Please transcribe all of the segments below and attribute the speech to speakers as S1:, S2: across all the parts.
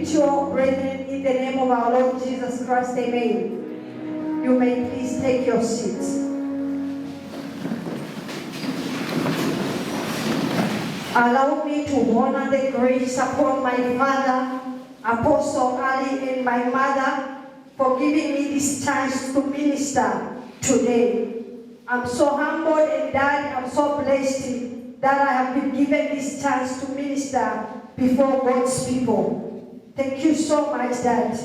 S1: spiritual brethren, in the name of our Lord Jesus Christ, amen. You may please take your seats. Allow me to honor the grace upon my father, Apostle Ali, and my mother for giving me this chance to minister today. I'm so humbled and Dad, I'm so blessed that I have been given this chance to minister before God's people. Thank you so much, Dad.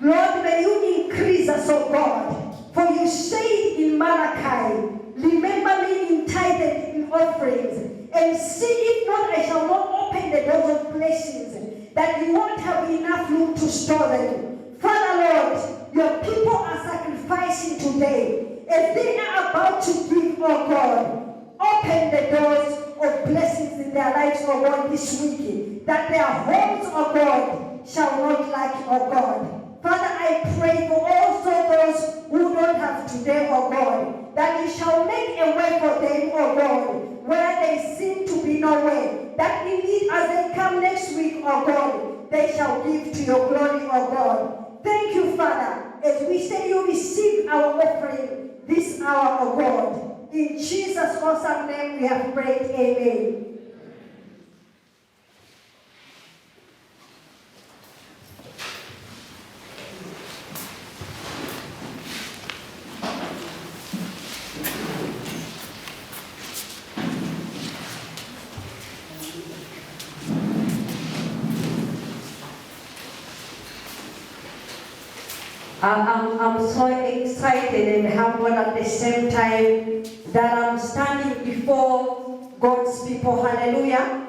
S1: Lord, may you increase us, O God, for you say in Malachi, remember me in tithe and in offerings, and see if not I shall not open the doors of blessings, that you won't have enough room to store them. Father, Lord, your people are sacrificing today. As they are about to give, oh God, open the doors of blessings in their lives, oh God, this week, that their homes, oh God, shall not lack, oh God. Father, I pray for also those who don't have today, oh God, that you shall make a way for them, oh God, where they seem to be no way. That indeed as they come next week, oh God, they shall give to your glory, oh God. Thank you, Father, as we say you receive our offering this hour, oh God. In Jesus' awesome name we have prayed, amen. I'm so excited and humbled at the same time that I'm standing before God's people. Hallelujah.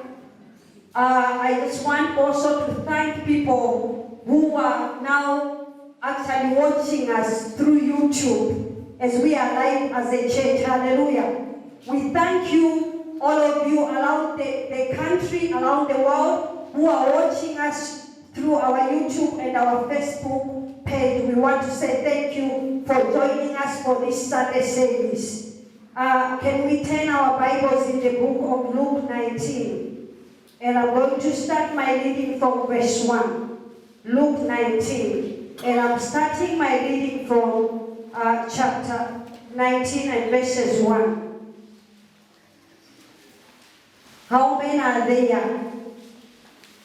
S1: I just want also to thank people who are now actually watching us through YouTube as we are live as a church. Hallelujah. We thank you, all of you around the country, around the world, who are watching us through our YouTube and our Facebook page. We want to say thank you for joining us for this Sunday service. Can we turn our Bibles in the book of Luke 19? And I'm going to start my reading from verse 1. Luke 19. And I'm starting my reading from chapter 19 and verses 1. How many are there?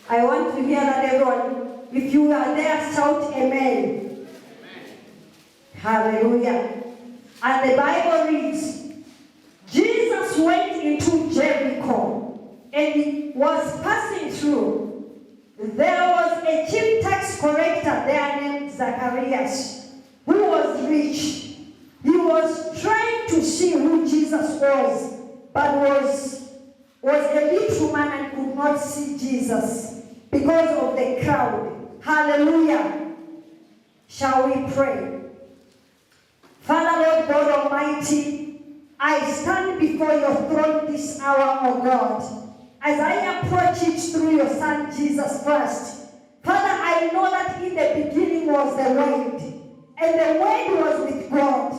S1: I want to hear that everyone, if you are there, shout amen. Amen. Hallelujah. And the Bible reads, Jesus went into Jericho and he was passing through. There was a chief tax collector there named Zacharias, who was rich. He was trying to see who Jesus was, but was a little man and could not see Jesus because of the crowd. Hallelujah. Shall we pray? Father, Lord God Almighty, I stand before your throne this hour, O God, as I approach it through your Son, Jesus Christ. Father, I know that in the beginning was the Word, and the Word was with God,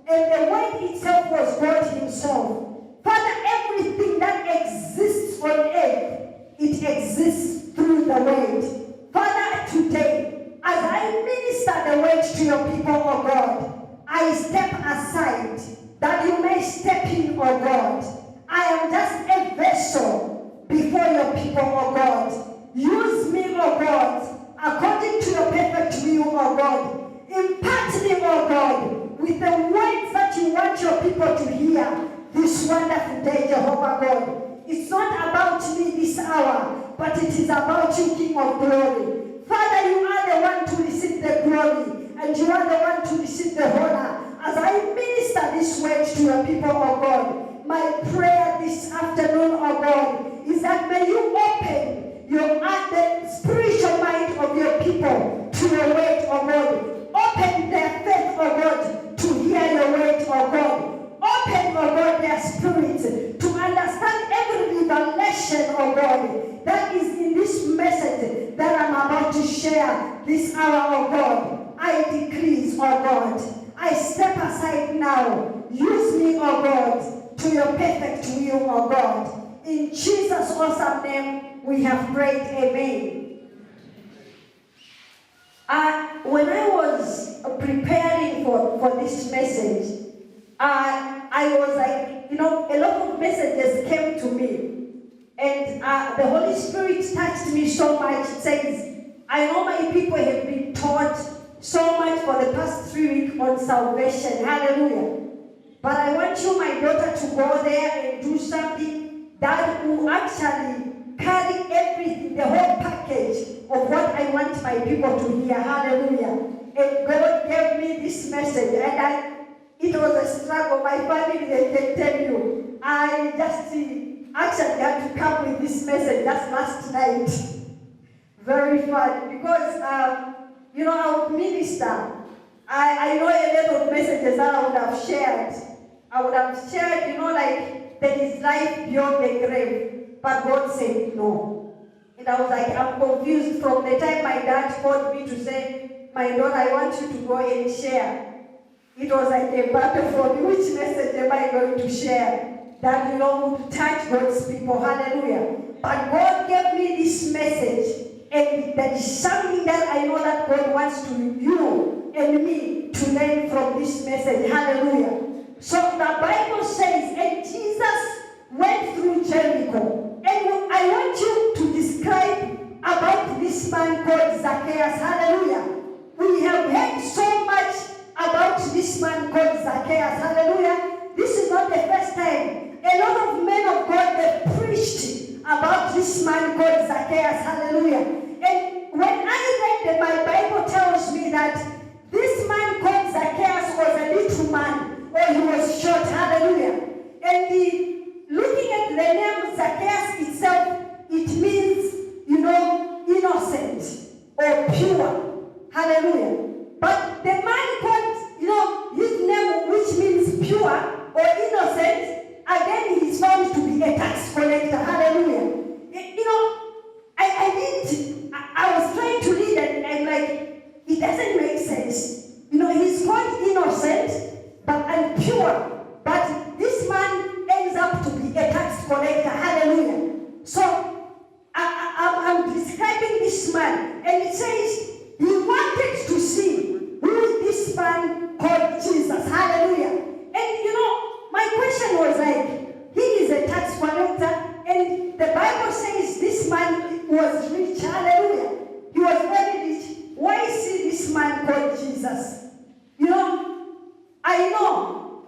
S1: and the Word itself was God himself. Father, everything that exists on earth, it exists through the Word. Father, today, as I minister the Word to your people, O God, I step aside that you may step in, O God. I am just a vessel before your people, O God. Use me, O God, according to your perfect will, O God. Impart me, O God, with the words that you want your people to hear this wonderful day, Jehovah God. It's not about me this hour, but it is about you, King of glory. Father, you are the one to receive the glory, and you are the one to receive the honor. As I minister this word to your people, O God, my prayer this afternoon, O God, is that may you open the spiritual mind of your people to your word, O God. Open their faith, O God, to hear your word, O God. Open, O God, their spirits to understand every revelation, O God, that is in this message that I'm about to share this hour, O God. I decrease, O God. I step aside now. Use me, O God, to your perfect will, O God. In Jesus' awesome name, we have prayed. Amen. when I was preparing for this message, I was like, a lot of messages came to me. And the Holy Spirit touched me so much. It says, I know my people have been taught so much for the past 3 weeks on salvation. Hallelujah. But I want you, my daughter, to go there and do something that will actually carry everything, the whole package of what I want my people to hear. Hallelujah. And God gave me this message, and it was a struggle. My family, they can tell you. I just actually had to come with this message just last night. Very fun, because, I would minister. I know a lot of messages that I would have shared. I would have shared, like there is life beyond the grave. But God said no. And I was like, I'm confused from the time my dad called me to say, my daughter, I want you to go and share. It was like a battle for me. Which message am I going to share that, would touch God's people? Hallelujah. But God gave me this message. And that is something that I know that God wants to you and me to learn from this message. Hallelujah. So the Bible says, and Jesus went through Jericho. And I want you to describe about this man called Zacchaeus. Hallelujah. We have heard so much about this man called Zacchaeus. Hallelujah. This is not the first time. A lot of men of God have preached about this man called Zacchaeus. Hallelujah. And when I read that, my Bible tells me that this man called Zacchaeus was a little man, or he was short. Hallelujah. And looking at the name Zacchaeus itself, it means, innocent or pure. Hallelujah. But the man called, his name, which means pure or innocent, again, he is found to be a tax collector. Hallelujah. I was trying to read and I'm like, it doesn't make sense. He's called innocent and pure, but this man ends up to be a tax collector. Hallelujah. So I'm describing this man, and it says he wanted to see who this man called Jesus. Hallelujah. And my question was like, he is a tax collector, and the Bible says this man was rich. Hallelujah. He was very rich. Why see this man called Jesus? I know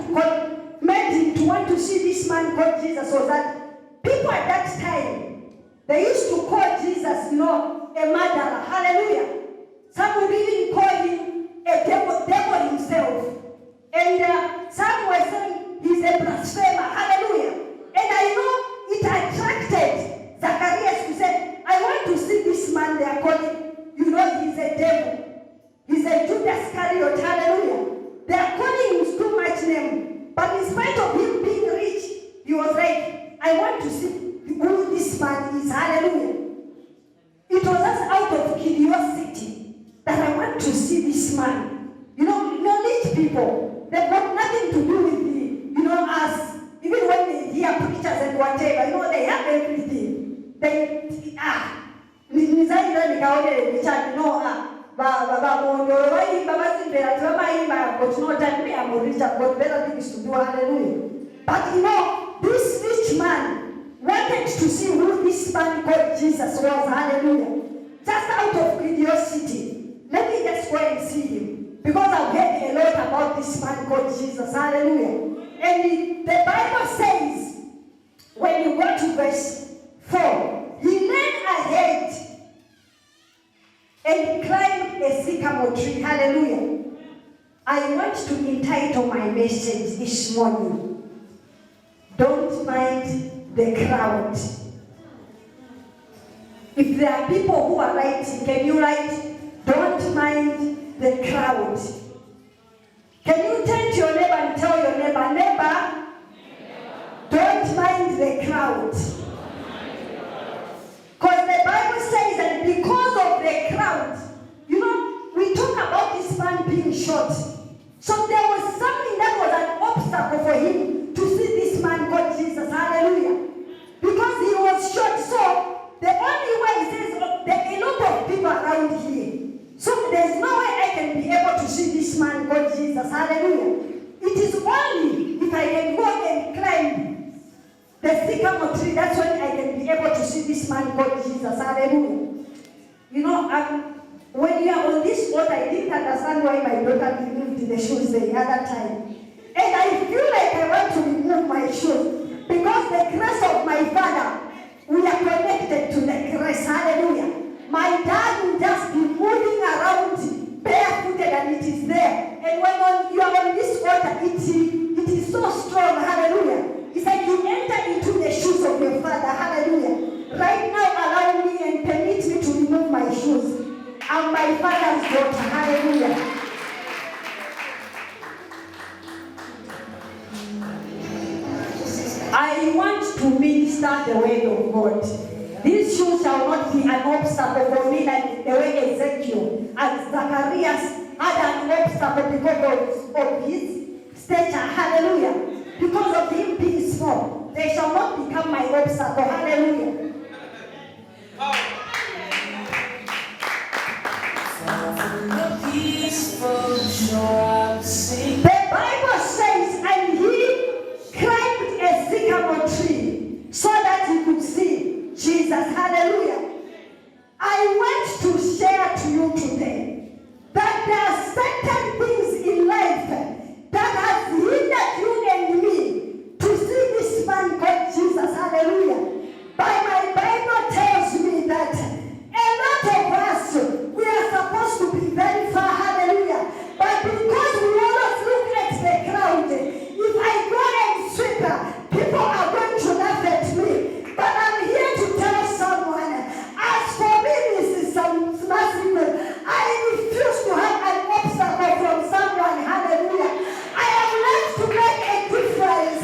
S1: what made him to want to see this man called Jesus was that people at that time, they used to call Jesus, a murderer. Hallelujah. Some would even call him a devil himself. And some were saying he's a blasphemer. Hallelujah. And I know it attracted Zacharias to say, I want to see this man they are calling, he's a devil. He's a Judas Iscariot. Hallelujah. They are calling him too much name. But in spite of him being rich, he was like, I want to see who this man is. Hallelujah. It was just out of curiosity that I want to see this man. Rich people, they've got nothing to do with us. Even when they hear preachers and whatever, they have everything. But this rich man wanted to see who this man called Jesus was. Hallelujah. Just out of curiosity, let me just go and see him, because I've heard a lot about this man called Jesus. Hallelujah. And the Bible says, when you go to verse 4, he ran ahead and climbed a sycamore tree. Hallelujah. I want to entitle my message this morning, Don't Mind the Crowd. If there are people who are writing, can you write, Don't Mind the Crowd? Can you turn to your neighbor and tell your neighbor, don't mind the crowd? Because the Bible says that because of the crowd, we talk about this man being short. So there was something that was an obstacle for him to see this man called Jesus. Hallelujah. Because he was short. So the only way, he says, there are a lot of people around here. called Jesus. Hallelujah. It is only if I can go and climb the sycamore tree, that's when I can be able to see this man called Jesus. Hallelujah. You know, when you are on this boat, I didn't understand why my daughter removed the shoes the other time. And I feel like I want to remove my shoes because the grace of my Father, we are connected to the grace. Hallelujah. My dad will just be moving around barefooted and it is there. And when you are on this water, it is so strong. Hallelujah. It's like you enter into the shoes of your Father. Hallelujah. Right now, allow me and permit me to remove my shoes. I'm my Father's daughter. Hallelujah. I want to minister the word of God. These shoes shall not be an obstacle for me like the way Ezekiel and Zacharias had an obstacle because of his stature. Hallelujah. Because of him being small, they shall not become my obstacle. Hallelujah. The Bible says, and he climbed a sycamore tree so that he could see Jesus. Hallelujah. I want to share to you today that there are certain things in life that has hindered you and me to see this man called Jesus. Hallelujah. But my Bible tells me that a lot of us, we are supposed to be very far. Hallelujah. But because we always look at the crowd, if I go and sweep, people are going to laugh at me. But I'm here to tell someone, as for me, this is some massive. I refuse to have an obstacle from someone. Hallelujah. I have learned to make a difference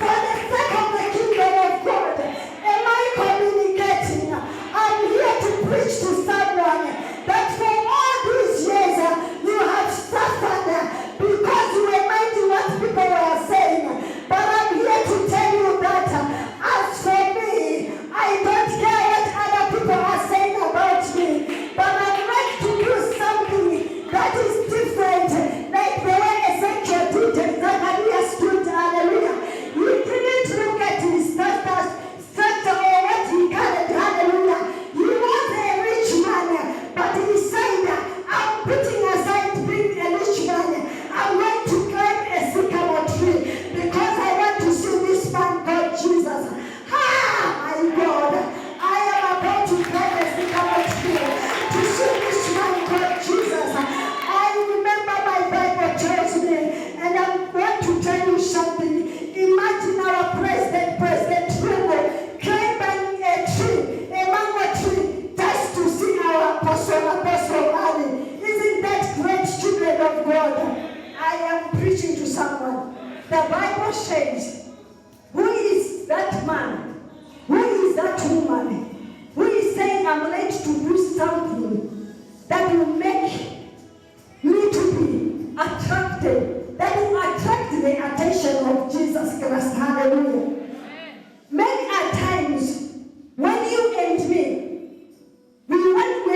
S1: for the sake of the kingdom of God. Am I communicating? I'm here to preach to someone that for all these years you have suffered because you were minding what people were saying. But I'm here to tell you that as for me, I don't care what other people are saying about me. But I'm ready to do something that is different, like the way Ezekiel did and Zacharias stood. Hallelujah. He didn't look at his structure or what he carried. Hallelujah. He was a rich man, but he said, I'm putting aside being a rich man. I'm going to climb a sycamore tree because I want to see this man called Jesus. My God, I am about to climb a sycamore tree to see this man called Jesus. I remember my Bible tells me, and I'm going to tell you something. Imagine our President Trudeau climbing a tree, a mango tree, just to see our Apostle Ali. Isn't that great, children of God? I am preaching to someone. The Bible says, who is that man? Who is that woman? Who is saying, I'm ready to do something that will make me to be attracted, that will attract the attention of Jesus Christ. Hallelujah. Many a times, when you and me, we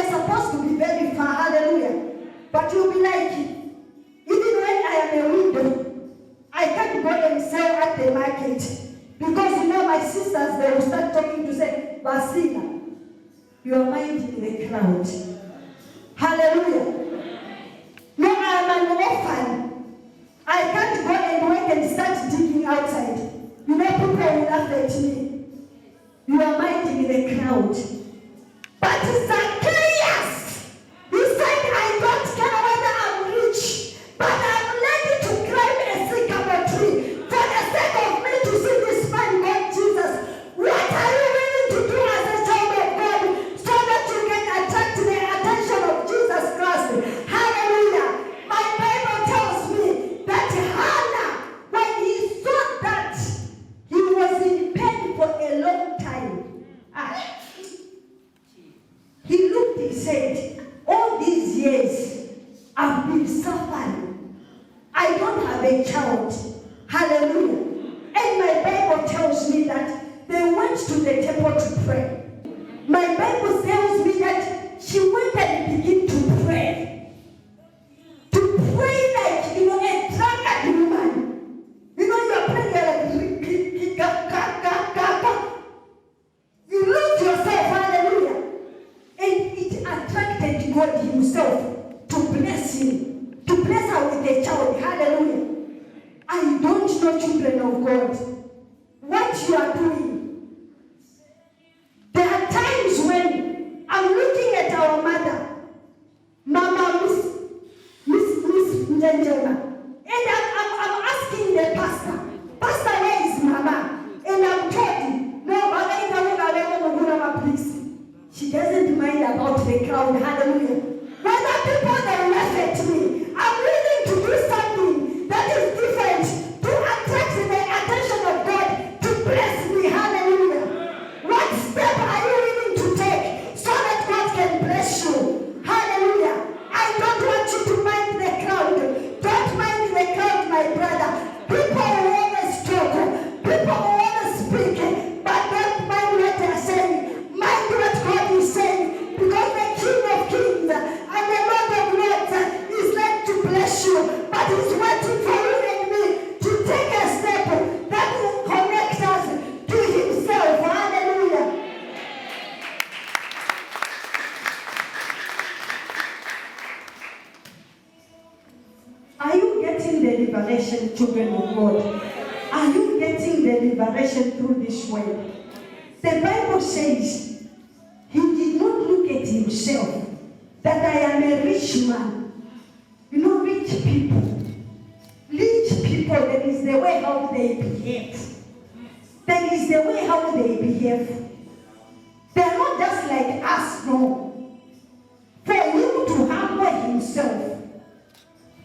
S1: are supposed to be very far. Hallelujah. But you'll be like, even when I am a widow, I can't go and sell at the market. Because my sisters, they will start talking to say, Basila, you are minding the crowd. Hallelujah. No, I am an orphan. I can't go and work and start digging outside. People will laugh at me. You are minding the crowd. But Zacchaeus, he said, I don't care whether I'm rich, but I'm ready to climb a sycamore tree for the sake of me to see this man called Jesus. What are you willing to do as a child of God so that you can attract the attention of Jesus Christ? Hallelujah. My Bible tells me that Hannah, when he saw that he was in pain for a long time, he looked get God himself to bless him, to bless her with a child. Hallelujah. I don't know, children of God, what you are doing. There are times when I'm looking at our mother, Mama Miss Njenjema, and I'm asking the pastor, Pastor, where is Mama? And I'm told, no, Mama, please. She doesn't mind about the crowd. Hallelujah. Whether people they laugh at me, I'm willing to do something that is different to attract the attention of God to bless me. Hallelujah. What step are you willing to take so that God can bless you? Hallelujah. I don't want you to mind the crowd. Don't mind the crowd, my brother. People will always talk. People will always speak. But don't mind what they're saying. Mind what God is saying. Because the King of Kings and the Lord of Lords is like to bless you. But he's waiting for you and me to take a step that will connect us to himself. Hallelujah. Are you getting the liberation, children of God? Are you getting the liberation through this word? The Bible says he did not look at himself that I am a rich man. You know, rich people. Rich people, there is the way how they behave. There is the way how they behave. They are not just like us, no. For him to humble himself.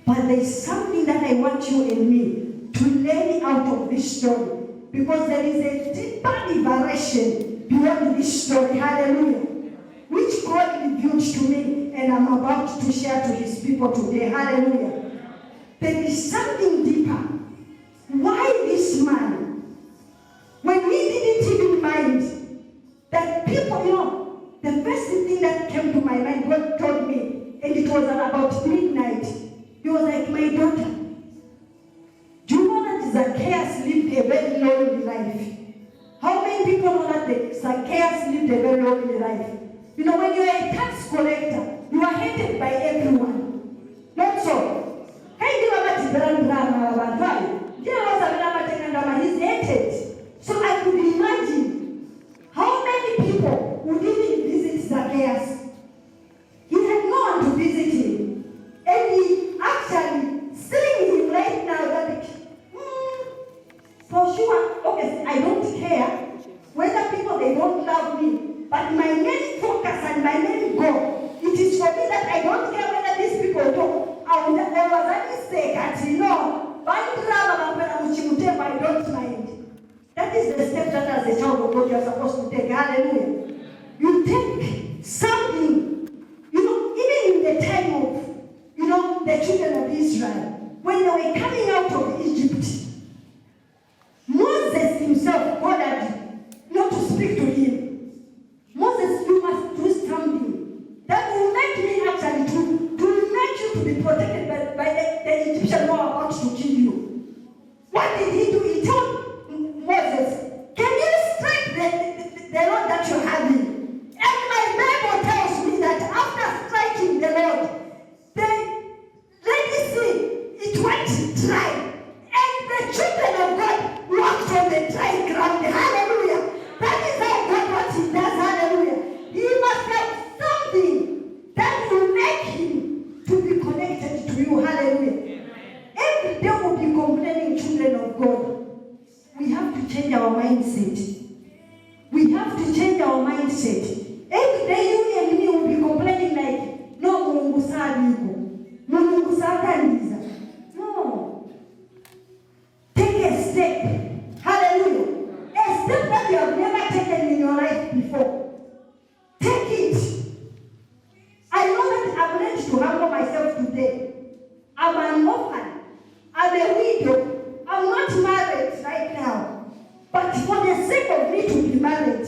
S1: But there is something that I want you and me to learn out of this story. Because there is a deeper liberation beyond this story. Hallelujah. Which God revealed to me and I'm about to share to his people today. Hallelujah. There is something deeper. Why this man? When we didn't even mind that people, you know, the first thing that came to my mind, God told me, and it was at about midnight. He was like, my daughter, do you know that Zacchaeus lived a very lonely life? How many people know that Zacchaeus lived a very lonely life? You know, when you are a tax collector, you are hated by everyone. Not so. He's hated. So I could imagine how many people would even visit Zacchaeus. He had no one to visit him. And he actually seeing him right now that for sure, okay, I don't care whether people they don't love me, but my main focus and my main goal, it is for me that I don't care whether these people do. I was a mistake, and you know, I don't mind. That is the step that as a child of God you are supposed to take. Hallelujah. You take something, you know, even in the time of, you know, the children of Israel, when they were coming out of Egypt, Moses himself ordered not to speak to him. Moses, you must do something that will make me actually to make you to be protected by the Egyptian who are about to kill you. What did he do? He told Moses, can you strike the Lord that you're having? And my Bible tells me that after striking the Lord, let me see, it went dry. And the children of God walked on the dry ground. Hallelujah. That is how God what he does. Hallelujah. He must have something that will make him to be connected to you. Hallelujah. Every day we'll be complaining, children of God. We have to change our mindset. We have to change our mindset. Every day you and me will be complaining like, no, Mungu sabiku. Mungu satandiza. No. Take a step. Hallelujah. A step that you have never taken in your life before. Take it. I know that I've learned to humble myself today. I'm an orphan. I'm a widow. I'm not married right now. But for the sake of me to be married,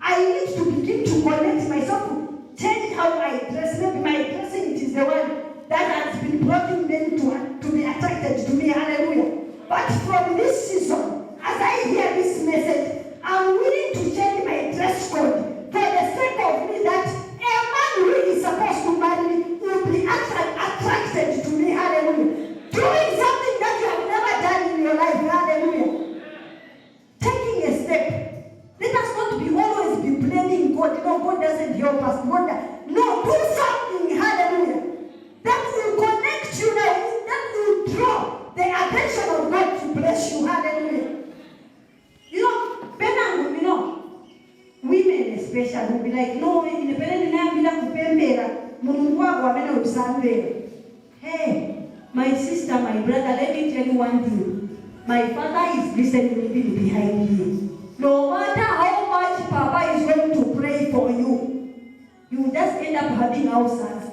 S1: I need to begin to connect myself, change how I dress. Maybe my dressing it is the one that has been brought in many maneno usambe. Hey, my sister, my brother, let me tell you one thing. My father is listening behind me. No matter how much Papa is going to pray for you, you just end up having ulcers.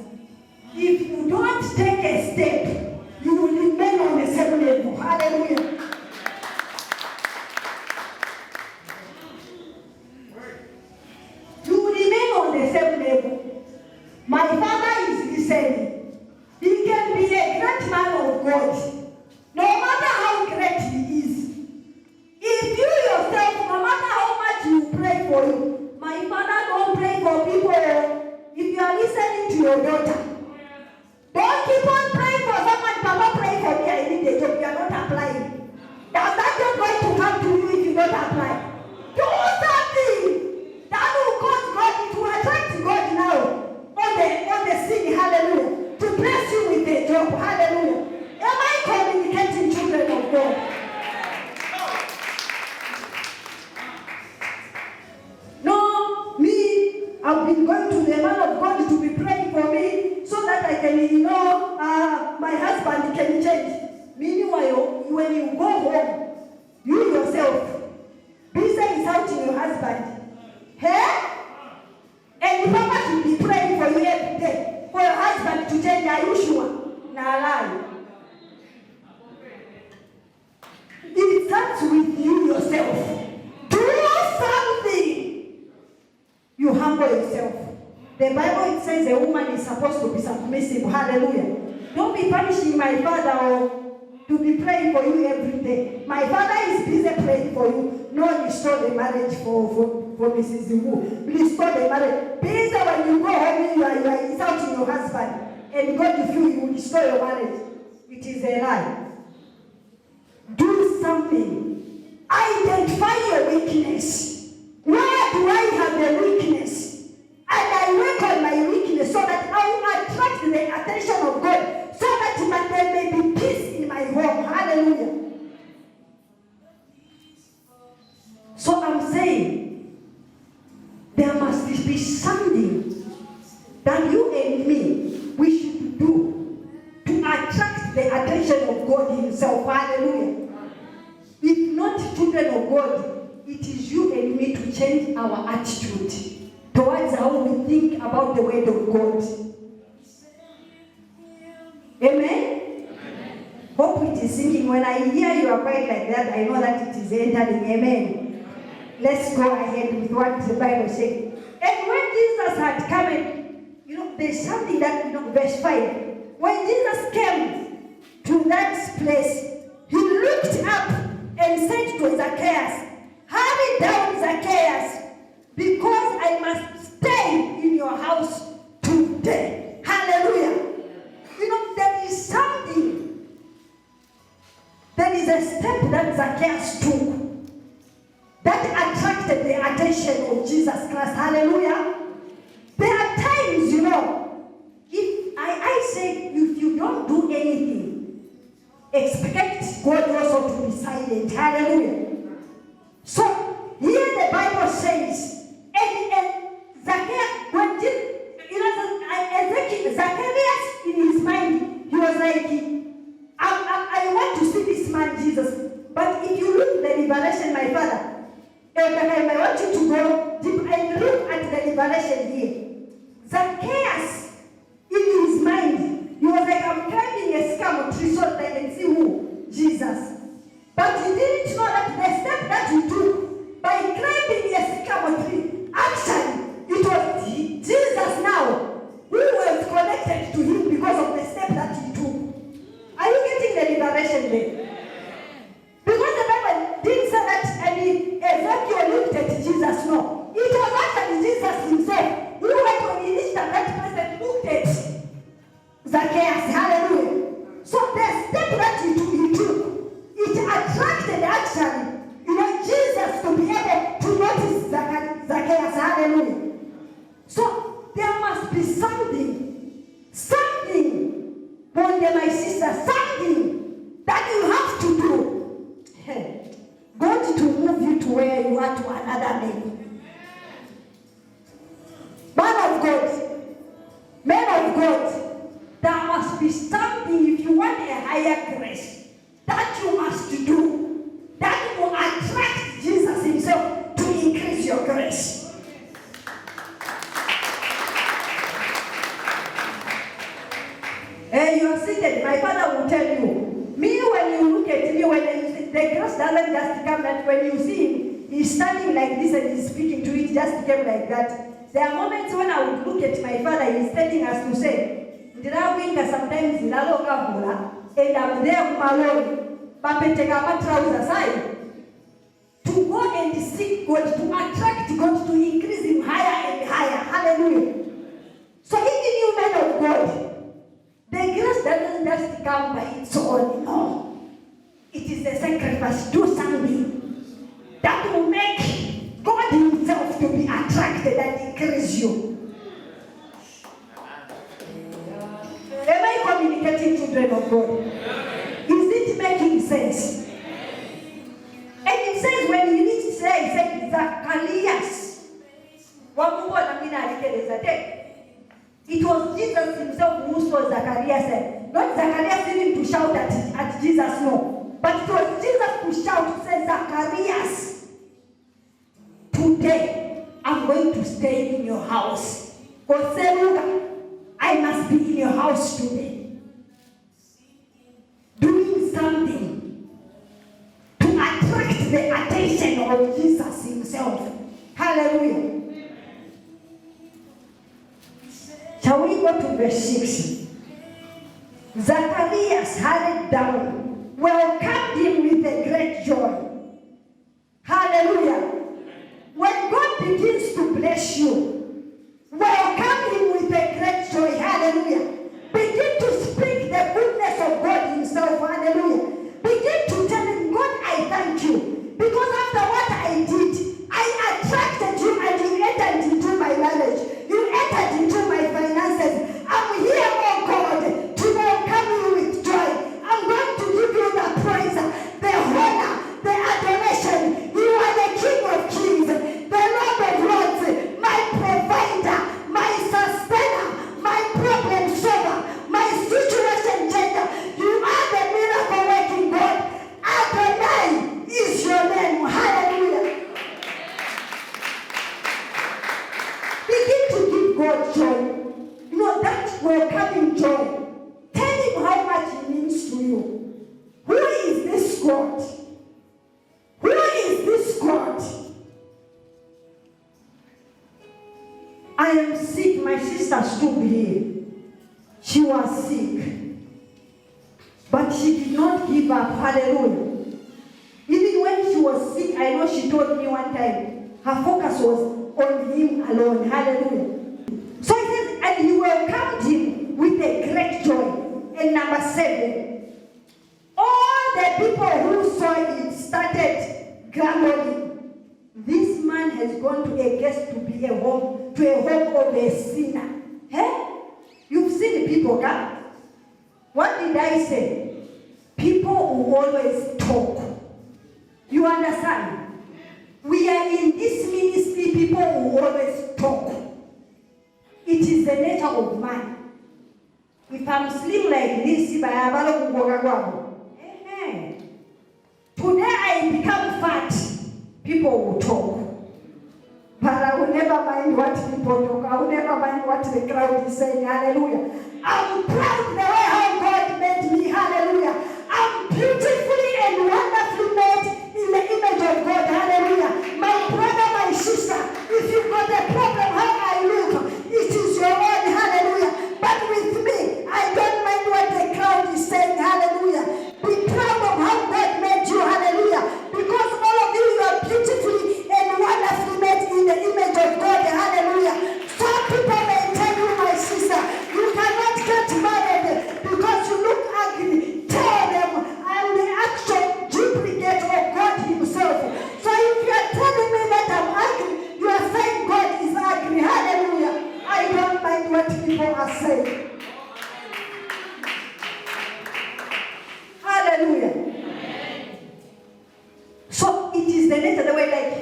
S1: If you don't take a step, you will remain on the same level. Hallelujah. You will remain on the same level. My father is listening. He can be a great man of God. No matter how great he is. If you yourself, no matter how much you pray for you, my father don't pray for people. If you are listening to your daughter, don't keep on praying for someone. Papa, pray for me. I need a job. You are not applying. Does that job going to come to you if you don't apply? Do something that will cause God to attract God now on the scene. Hallelujah. To bless you with a job. Hallelujah. Am I communicating, children of God? No, me. I've been going to the man of God to be praying for me so that I can, my husband can change. Meanwhile, when you go home, you yourself, busy insulting your husband. Hey? And Papa should be praying for you every day for your husband to change. Are you sure? Now lie. It starts with you yourself. Do something. You humble yourself. The Bible it says a woman is supposed to be submissive. Hallelujah. Don't be punishing my father or to be praying for you every day. My father is busy praying for you. No, restore the marriage for Mrs. Wu. Restore the marriage. Busy when you go home, you are insulting your husband. And God will feel you will restore your marriage. It is a lie. Do something. Identify your weakness. Where do I have the weakness? And I work on my weakness so that I will attract the attention of God so that there may be peace in my home. Hallelujah. So I'm saying there must be something that you and me we should do to attract the attention of God himself. Hallelujah. If not children of God, it is you and me to change our attitude towards how we think about the word of God. Amen? Hope it is sinking. When I hear you are quite like that, I know that it is entering. Amen? Let's go ahead with what the Bible says. And when Jesus had come in, there's something that, verse 5. When Jesus came to that place, he looked up and said to Zacchaeus, "Hurry down, Zacchaeus, because I must stay in your house today." Hallelujah. There is something. There is a step that Zacchaeus took that attracted the attention of Jesus Christ. Hallelujah. There are times, if I say, if you don't do anything, expect God also to be silent. Hallelujah. So, here the Bible says, and Zacchaeus, when Zacchaeus in his mind, he was like, I want to see this man Jesus. But if you look at the liberation, my father, I want you to go deep and look at the liberation here. Zacchaeus, in his mind, he was like, I'm climbing a sycamore tree so that I can see who? Jesus. But he didn't know that the step that he took by climbing a sycamore tree, actually, it was Jesus now who was connected to him because of the step that he took. Are you getting the liberation there? Because the Bible didn't say that Ezekiel looked at Jesus, no. It was actually Jesus himself who went when he reached that place and looked at Zacchaeus. Hallelujah. So the step that he took, it attracted actually, Jesus to be able to notice Zacchaeus. Hallelujah. So there must be something, my sister, something that you have to do. God to move you to where you are to another level. Man of God, must be something, if you want a higher grace, that you must do, that will attract Jesus himself to increase your grace. You are seated. My father will tell you. Me, when you look at me, when the grace doesn't just come that when you see him, he's standing like this and he's speaking to it, just came like that. There are moments when I would look at my father, he's telling us to say, sometimes and I'm there alone, but take our trousers aside. To go and seek God, to attract God, to increase him higher and higher. Hallelujah. So even you men of God, the grace doesn't just come by its own, no. It is a sacrifice. Do something that will make God himself to be attracted and increase you. Am I communicating, children of God? Is it making sense? And it says when you need to say, it says Zacharias. It was Jesus himself who saw Zacharias. Not Zacharias needing to shout at Jesus, no. But it was Jesus who shouted, said, Zacharias, today I'm going to stay in your house. Or say, I must be in your house today. Doing something to attract the attention of Jesus himself. Hallelujah. Shall we go to verse 6? Zacharias hurried down, welcomed him with a great joy. Hallelujah. When God begins to bless you, welcome him with a great joy. Hallelujah. Begin to speak the goodness of God himself. Hallelujah. Begin to tell him, God, I thank you. Because after what I did, I attracted you and you entered into my marriage. You entered into my finances. I'm here, oh God, to welcome you with joy. I'm going to give you the praise, the honor, the adoration. You are the King of Kings, the Lord of Lords, my provider, my sustainer, my problem solver, my situation changer. You are the miracle working God. Adonai is your name. Hallelujah. Begin to give God joy. You know, that welcoming joy. Tell him how much he means to you. Who is this God? Who is this God? I am sick. My sister stood here. She was sick. But she did not give up. Hallelujah. Even when she was sick, I know she told me one time, her focus was on him alone. Hallelujah. So he says, and he welcomed him with a great joy. And number 7, all the people who saw it started grumbling. This man has gone to a guest to be a home of a sinner. Hey? You've seen people come. What did I say? People who always talk. You understand? We are in this ministry, people who always talk. It is the nature of man. If I'm slim like this, today I become fat, people will talk. But I will never mind what people talk. I will never mind what the crowd is saying. Hallelujah. I'm proud the way how God made me. Hallelujah. I'm beautifully and wonderfully made in the image of God. Hallelujah. My brother, my sister, if you've got a problem how I look, it is your own. Hallelujah. But with me, I don't mind what the crowd is saying. Hallelujah. Be proud of how God made you. Hallelujah. Because all of you are beautifully and wonderfully made in the image of God. Hallelujah. Some people may tell you, my sister, you cannot get married because you look ugly. Tell them I'm the actual duplicate of God himself. So if you are telling me that I'm ugly, you are saying God is ugly. Hallelujah. I don't mind what people are saying. Hallelujah. So it is the nature, the way like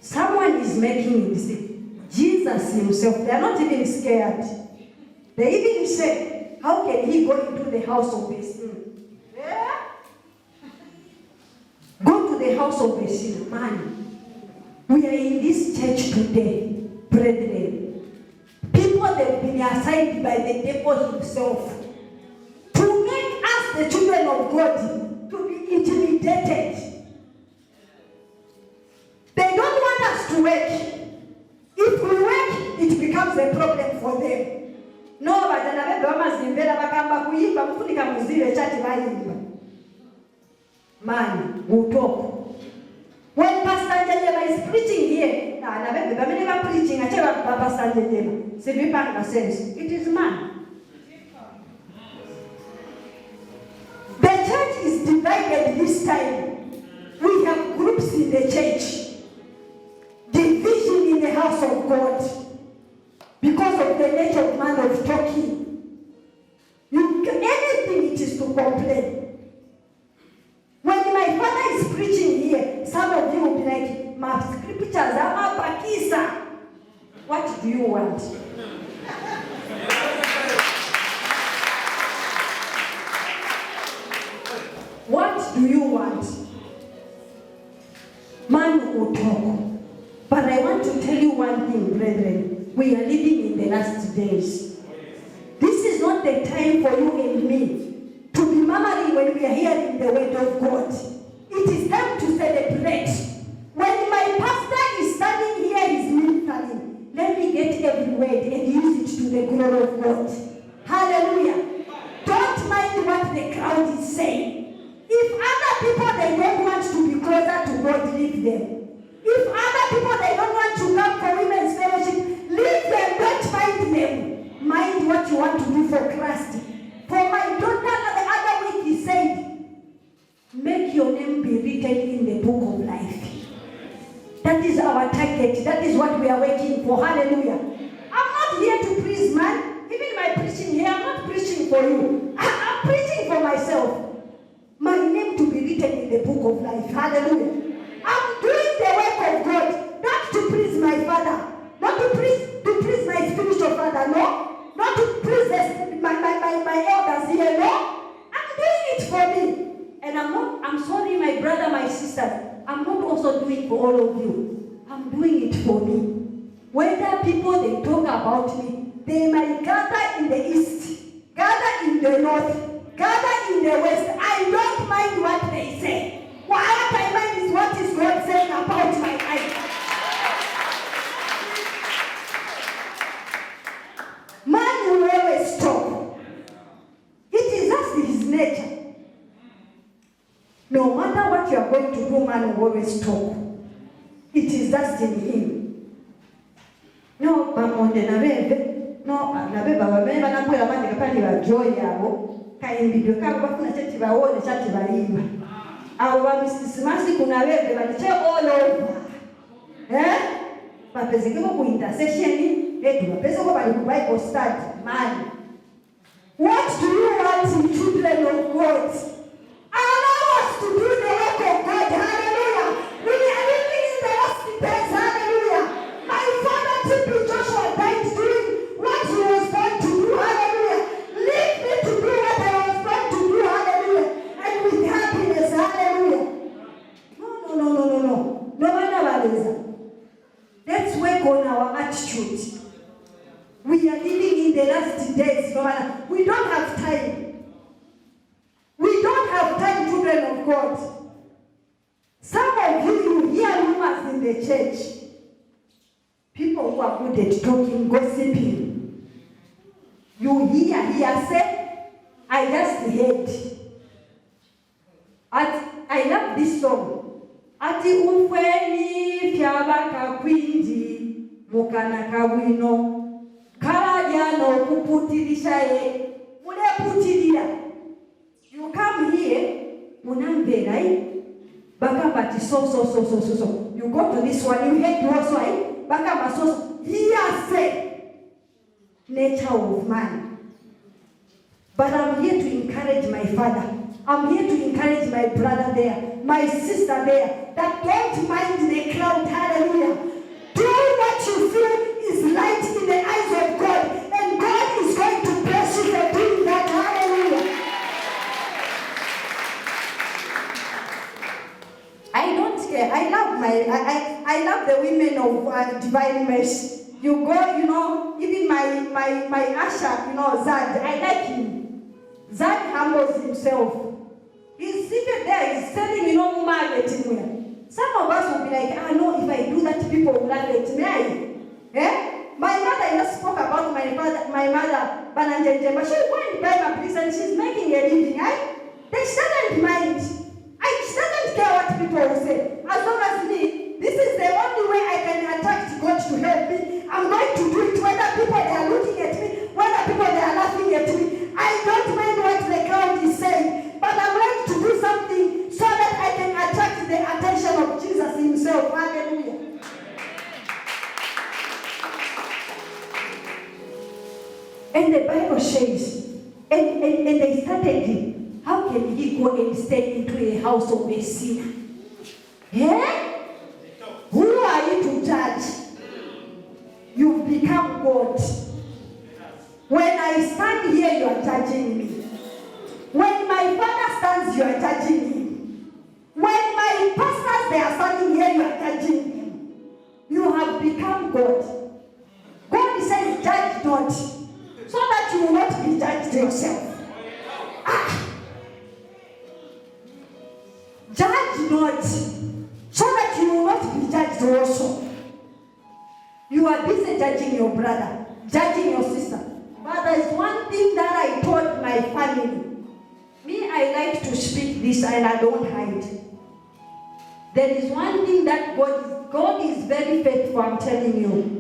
S1: someone is making a mistake. Jesus himself, they are not even scared. They even say, How can he go into the house of a sinner? Yeah? Go to the house of a sinner. Man, we are in this church today, brethren. People that have been assigned by the devil himself to make us, the children of God, to be intimidated. They don't want us to work. If we work, it becomes a problem for them. No, but man, we'll talk. When Pastor Jejema is preaching here, never preaching, I tell Pastor Jejema, says, it is man. The church is divided this time. We have groups in the church. Division in the house of God. Because of the nature of man of talking. Anything it is to complain. When my father is preaching here, some of you will be like, my scriptures are my pakisa. What do you want? What do you want? Man will talk. But I want to tell you one thing, brethren. We are living in the last days. This is not the time for you and me to be murmuring when we are hearing the word of God. It is time to celebrate. When my pastor is standing here, he's ministering. Let me get every word and use it to the glory of God. Hallelujah. Don't mind what the crowd is saying. If other people, they don't want to be closer to God, leave them. If other people, they don't want to come for women's fellowship, leave them, don't mind them. Mind what you want to do for Christ. For my daughter, the other week he said, make your name be written in the book of life. That is our target. That is what we are working for. Hallelujah. I'm not here to preach, man. Even my preaching here, I'm not preaching for you. I'm preaching for myself. My name to be written in the book of life. Hallelujah. I'm doing the work of God, not to please my father, not to please my spiritual father, no. Not to please my elders here, no. I'm doing it for me. And I'm sorry, my brother, my sister, I'm not also doing it for all of you. I'm doing it for me. Whether people, they talk about me, they might gather in the east, gather in the north, gather in the west. I don't mind what they say. What I mind is what is God saying about my life. Man will always talk. It is just his nature. No matter what you are going to do, man will always talk. It is just in him. No, pamonde na bebe. No, na bebe babebe banakwela manje kapali ba joy yabo. Kaimbido kabo bafuna chati baone chati baimba. Our Mrs. kuna bebe baliche all over. Bapezeke ku intercession, bapeze ko bali ku Bible study. Man, what do you want, children of God? Allow us to do the work of God. Hallelujah. We are living in the last days. Hallelujah. My father T.P. Joshua died doing what he was going to do. Hallelujah. Leave me to do what I was going to do. Hallelujah. And with happiness. Hallelujah. No. No matter what is. Let's work on our attitude. We are living in the last days. No matter. We don't have time. We don't have time, children of God. Some of you hear rumors in the church. People who are good at talking, gossiping. You hear, say, I just heard. I love this song. Ati ufweni fyabaka kwinji mukana kawino karajano kuputilisha ye mune putilila. You come here, munambe right? Baka bati so. You go to this one, you hate yours, right? Baka baso. Here say nature of man. But I'm here to encourage my father. I'm here to encourage my brother there, my sister there, that don't mind the crowd. Hallelujah. Do what you feel is light in the eyes of God, and God is going to bless you for doing that. I love the women of Divine Mercy. You go, even my usher, Zad, I like him. Zad humbles himself. He's seated there, he's selling, marketing wear. Some of us will be like, no, if I do that, people will laugh at me. My mother just spoke about my mother, Bananjanje, but she went to buy my place and she's making a living, Then she doesn't mind. She doesn't care what people will say. As long as me, this is the only way I can attract God to help me. I'm going to do it whether people they are looking at me, whether people they are laughing at me. I don't mind what the crowd is saying, but I'm going to do something so that I can attract the attention of Jesus himself. Hallelujah. And the Bible says, and they started, how can he go and stay into a house of a sinner? Who are you to judge? You've become God. When I stand here, you are judging me. When my father stands, you are judging him. When my pastors, they are standing here, you are judging him. You have become God. God says, judge not, so that you will not be judged yourself. Judge not, so that you will not be judged also. You are busy judging your brother, judging your sister. But there is one thing that I told my family. Me, I like to speak this and I don't hide. There is one thing that God is very faithful, I'm telling you.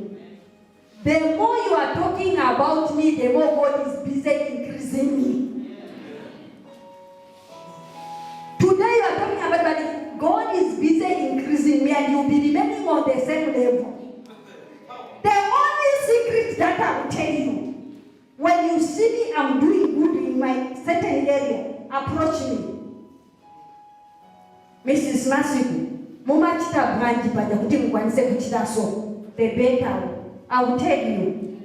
S1: The more you are talking about me, the more God is busy increasing me. Today you are talking about but God is busy increasing me and you will be remaining on the same level. The only secret that I will tell you, when you see me, I'm doing good in my certain area, approach me. Mrs. Masiku, Muma Chita Branji Bada Kutim Kwanse Kuchita so, the better. I will tell you.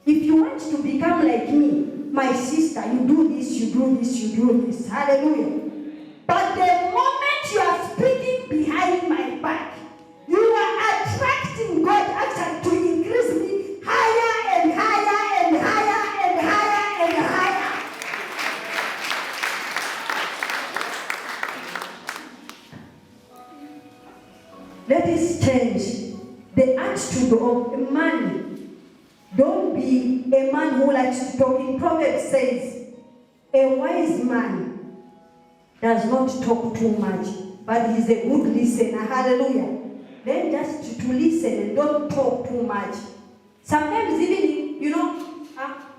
S1: If you want to become like me, my sister, you do this, you do this, you do this. Hallelujah. But the moment you are speaking behind my back, you are attracting God actually to increase me higher and higher and higher and higher and higher. Let us change the attitude of a man. Don't be a man who likes to talk. In Proverbs says, a wise man does not talk too much, but he's a good listener. Hallelujah. Then just to listen and don't talk too much. Sometimes even,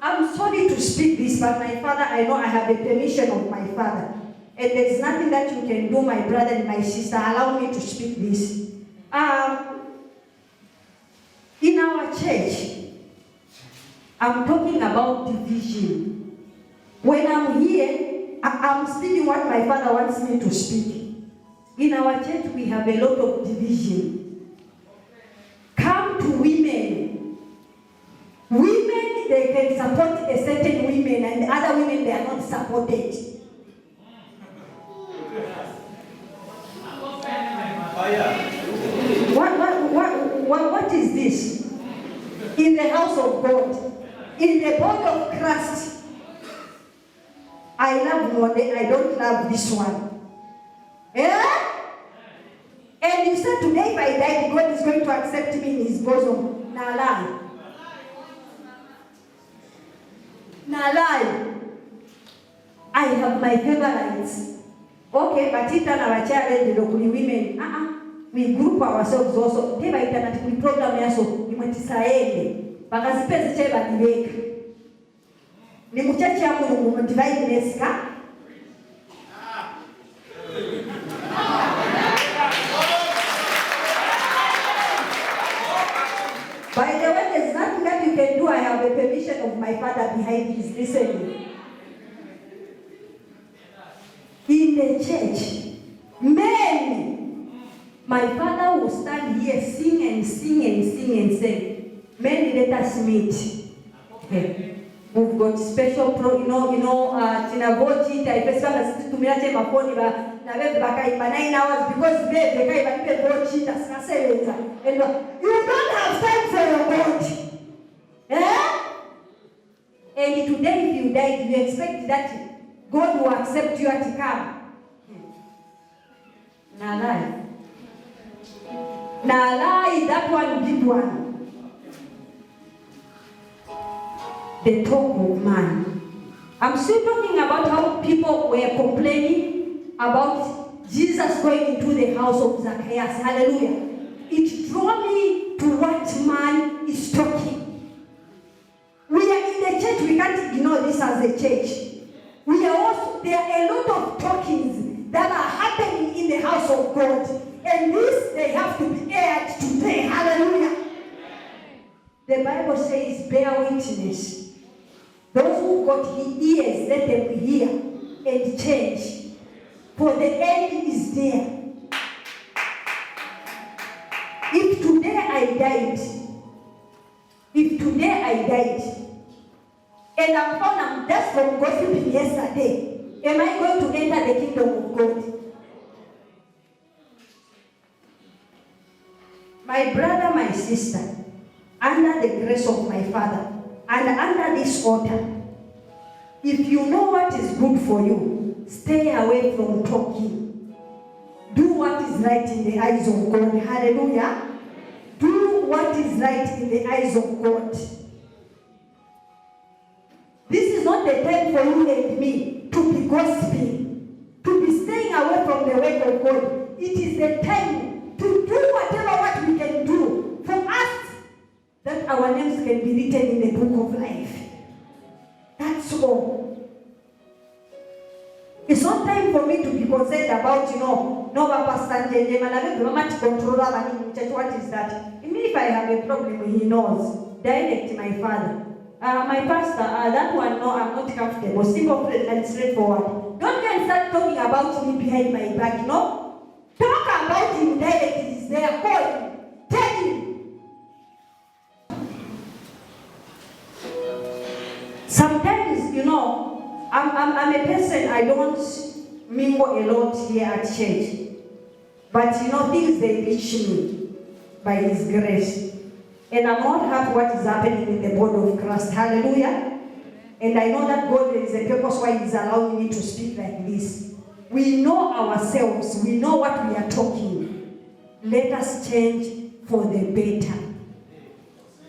S1: I'm sorry to speak this, but my father, I know I have the permission of my father. And there's nothing that you can do, my brother and my sister. Allow me to speak this. In our church, I'm talking about division. When I'm here, I'm speaking what my father wants me to speak. In our church, we have a lot of division. Come to women. Women, they can support a certain women, and other women, they are not supported. What is this? In the house of God, in the body of Christ, I love one, I don't love this one. Yeah? And you said today if I die, God is going to accept me in his bosom. Now lie. Now lie. I have my favorites. Okay, but it's an our child, the women. We group ourselves also. Teba itana tikuli program yaso imwetisaende. Bakazipezi cheba dibeka. Ni muchachi ya Mungu divine nesika. By the way, there's nothing that you can do. I have the permission of my father behind his listening. In the church, men, my father will stand here, sing and sing and sing and say, men, let us meet. Okay. We've got special Tinavoji, Taipesa, Tumiache Maponi, nabe bakaimba 9 hours because they bekaiba nibe bochita sinasebenza. And you don't have time for your God. And today if you died, you expect that God will accept you at come. Na lie, that one big one. The talk of man. I'm still talking about how people were complaining about Jesus going into the house of Zacchaeus. Hallelujah. It drew me to what man is talking. We are in the church, we can't ignore this as a church. There are a lot of talkings that are happening in the house of God. And this, they have to be aired today. Hallelujah. The Bible says, bear witness. Those who got ears, let them hear and change. For the end is there. If today I died, and I'm found I'm just from gossiping yesterday, am I going to enter the kingdom of God? My brother, my sister, under the grace of my Father, and under this altar, if you know what is good for you, stay away from talking. Do what is right in the eyes of God. Hallelujah. Do what is right in the eyes of God. This is not the time for you and me to be gossiping, to be staying away from the word of God. It is the time to do what we can do for us, that our names can be written in the book of life. That's all. It's not time for me to be concerned about, no Pastor Njenje, what is that? Even if I have a problem, he knows. Direct my father. My pastor, that one, no, I'm not comfortable. Simple and straightforward. Don't go and start talking about me behind my back, no? Talk about him directly. He's there. Call him. Tell him. Sometimes, I'm a person, I don't mingle a lot here at church. But things, they reach me by His grace. And I'm not happy what is happening in the body of Christ. Hallelujah. And I know that God, there is a purpose why He's allowing me to speak like this. We know ourselves. We know what we are talking. Let us change for the better.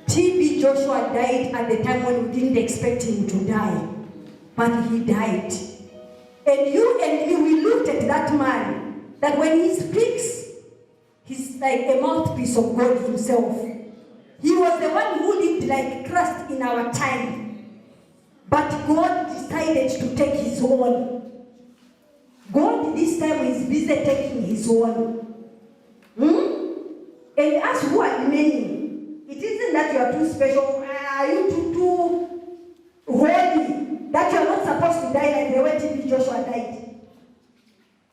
S1: TB Joshua died at the time when we didn't expect him to die. But he died. And you and me, we looked at that man, that when he speaks, he's like a mouthpiece of God Himself. He was the one who lived like Christ in our time. But God decided to take His own. God this time is busy taking His own. And as who are remaining, it isn't that you are too special. Are you too holy that you are not supposed to die like the way TB Joshua died?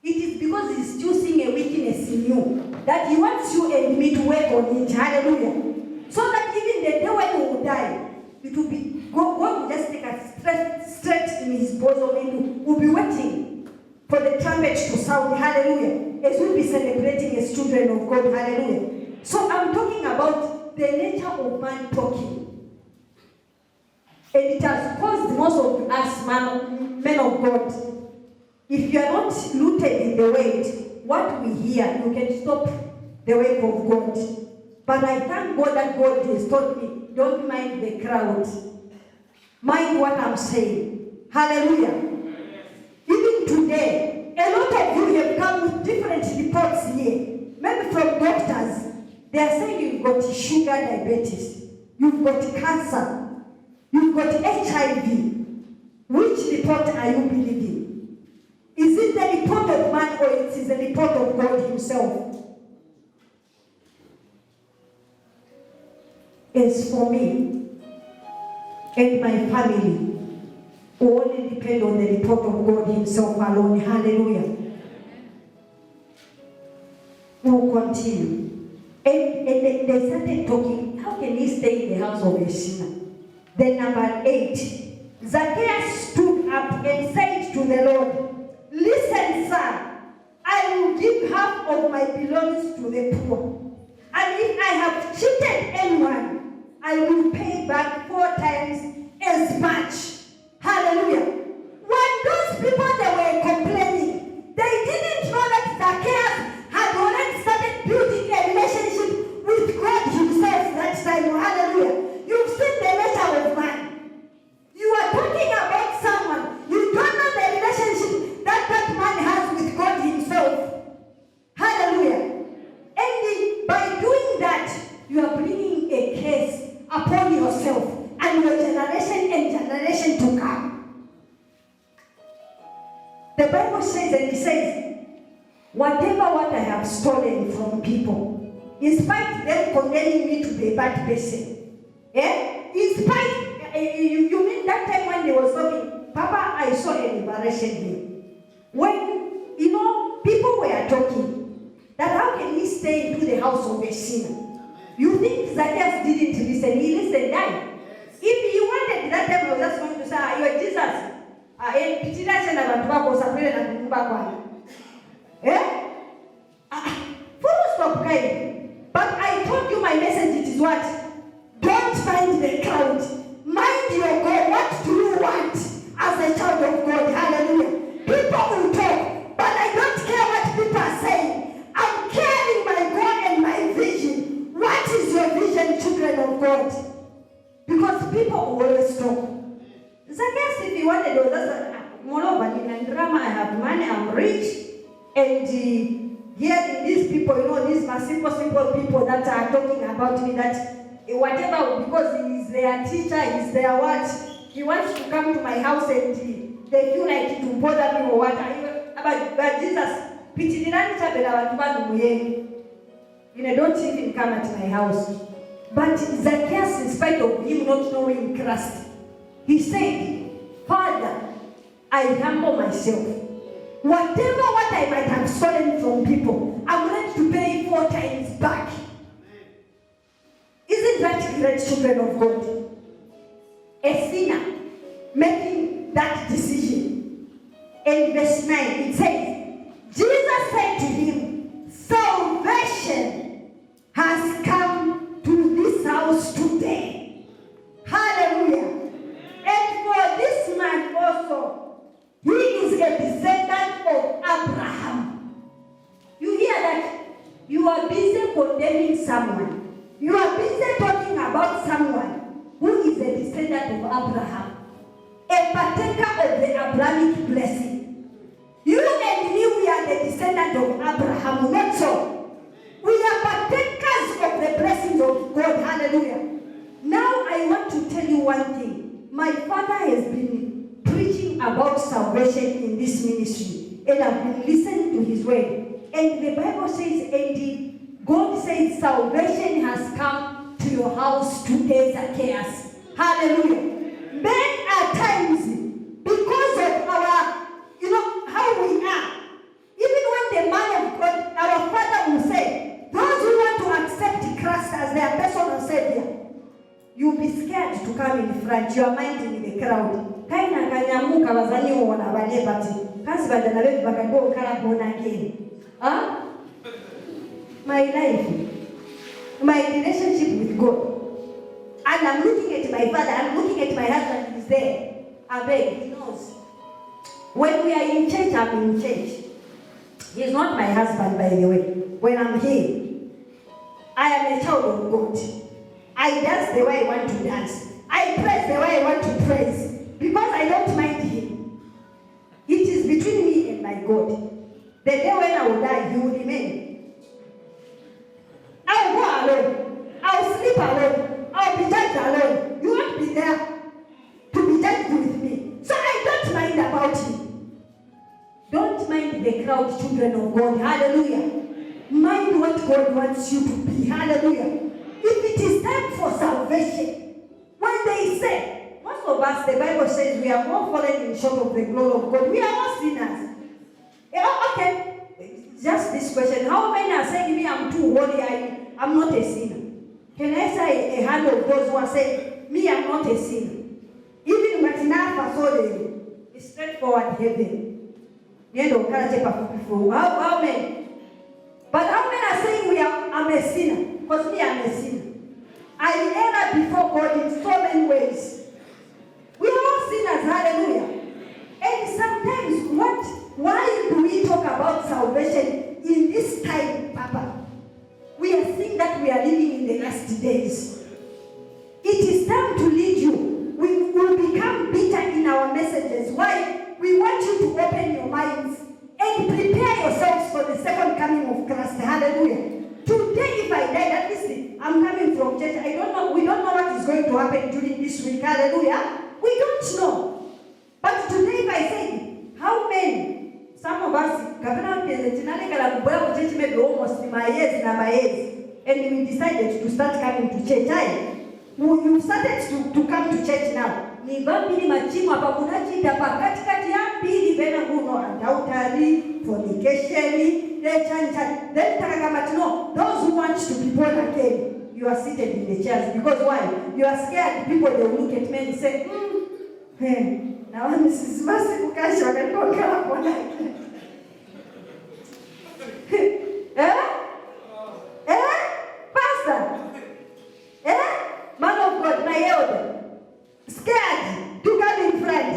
S1: It is because He's still seeing a weakness in you, that He wants you and me to work on it. Hallelujah. So that even the day when you will die, it will be, God will just take us straight in His bosom and we'll be waiting for the trumpet to sound. Hallelujah. As we'll be celebrating as children of God. Hallelujah. So I'm talking about the nature of man talking. And it has caused most of us men of God. If you are not rooted in the word, what we hear, you can stop the work of God. But I thank God that God has taught me, don't mind the crowd. Mind what I'm saying. Hallelujah. Even today, a lot of you have come with different reports here. Maybe from doctors. They are saying you've got sugar diabetes. You've got cancer. You've got HIV. Which report are you believing? Is it the report of man or it is the report of God Himself? As for me and my family, we only depend on the report of God Himself alone. Hallelujah. We'll continue. And they started talking, how can he stay in the house of a sinner? Then number 8, Zacchaeus stood up and said to the Lord, listen, sir, to the poor. And if I have cheated anyone, I will pay back 4 times as much. Hallelujah. When those people they were complaining, they didn't know that Zacchaeus had already started building a relationship with God himself that time. Hallelujah. You've seen the nature of man. You are talking about someone. You don't know the relationship that man has with God himself. Hallelujah. And by doing that, you are bringing a curse upon yourself and your generation and generation to come. The Bible says, and it says, whatever what I have stolen from people, in spite them condemning me to be a bad person, in spite, you mean that time when they was talking, Papa, I saw a liberation here. When, people were talking, that how can we stay into the house of a sinner? You think Zacchaeus didn't listen? He listened, died. If he wanted that time, I was just going to say, you are Jesus. Full stop, guys. But I told you my message, it is what? Don't mind the crowd. Mind your God. What do you want as a child of God? Hallelujah. People will talk, but I don't care what people are saying. I'm carrying my God and my vision. What is your vision, children of God? Because people will always talk. Zacchaeus, if he wanted, was just moreover in drama, I have money, I'm rich, and here in these people, these simple people that are talking about me, that whatever, because he is their teacher, he is their what, he wants to come to my house and they feel like it will bother me or what. But Jesus, don't even come at my house. But Zacchaeus, in spite of him not knowing Christ, he said, Father, I humble myself. Whatever what I might have stolen from people, I'm ready to pay 4 times back. Isn't that great, children of God? A sinner making that decision. In verse 9, it says, Jesus said to him, salvation has come to this house today. Hallelujah. And for this man also, he is a descendant of Abraham. You hear that? You are busy condemning someone. You are busy talking about someone who is a descendant of Abraham, a partaker of the Abrahamic blessing. You and me, we are the descendant of Abraham, not so. We are partakers of the blessings of God. Hallelujah. Now I want to tell you one thing. My father has been preaching about salvation in this ministry, and I've been listening to his word. And the Bible says, and God says, salvation has come to your house today, Zacchaeus. Hallelujah. Men at times, because of our, how we are, even when the man of God, our Father will say, those who want to accept Christ as their personal Savior, you'll be scared to come in front. You are minding the crowd. Kaina kanyamuka wazanyi wana balebati. Kasi badana wetu bakago kala bona again. My life, my relationship with God. And I'm looking at my father, I'm looking at my husband, he's there. I beg, he knows. When we are in church, I'm in church. He's not my husband, by the way. When I'm here, I am a child of God. I dance the way I want to dance. I praise the way I want to praise. Because I don't mind him. It is between me and my God. The day when I will die, he will remain. I will go alone. I will sleep alone. I will be judged alone. You won't be there to be judged with me. So I don't mind about him. Don't mind the crowd, children of God. Hallelujah. Mind what God wants you to be. Hallelujah. If it is time for salvation, when they say, most of us, the Bible says we are all fallen short of the glory of God. We are all sinners. Okay, just this question. How many are saying me I'm too holy, I'm not a sinner? Can I say a hand of those who are saying, me I'm not a sinner? Even Matina Fasole is straightforward heaven. How many? But how many are saying I'm a sinner? Because me, I'm a sinner. I err before God in so many ways. We are all sinners, hallelujah. And sometimes why do we talk about salvation in this time, Papa? We are seeing that we are living in the last days. It is time to lead you. We will become bitter in our messages. Why? We want you to open your minds and prepare yourselves for the second coming of Christ. Hallelujah. Today, if I die, that is, I'm coming from church. We don't know what is going to happen during this week. Hallelujah. We don't know. But today, if I say, how many? Some of us, maybe almost my years, and we decided to start coming to church. You started to come to church now. Ni vapi machimu hapa kuna chita hapa katikati ya pili vena nguno adultery, fornication, then takakamatino. Those who want to be born again, you are seated in the chairs because why? You are scared. People they will look at me and say, now Mrs. Masi kukashi wakati kama born again. Pastor? Man of God, my elder. Scared to come in front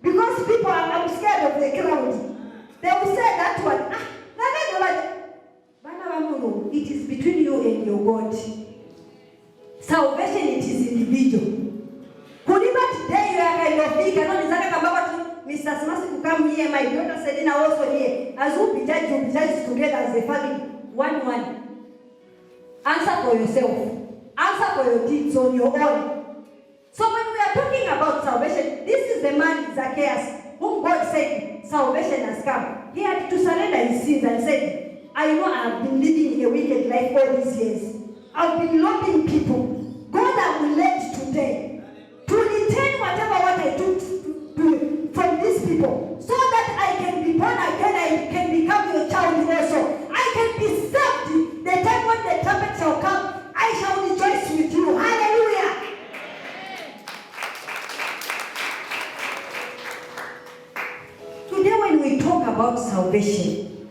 S1: because people are scared of the crowd. They will say that one. It is between you and your God. Salvation, it is individual. Today you are kind of big. Mr. Smasi to come here. My daughter Selena also here. As we be judged together as a family. One. Answer for yourself. Answer for your deeds on your own. So when we are talking about salvation, this is the man Zacchaeus, whom God said salvation has come. He had to surrender his sins and said, I know I have been living a wicked life all these years. I've been robbing people. God, I will led today to return whatever what I took from these people, so that I can be born again, I can become your child also. I can be saved. The time when the trumpet shall come, I shall rejoice with you. Hallelujah. Today when we talk about salvation,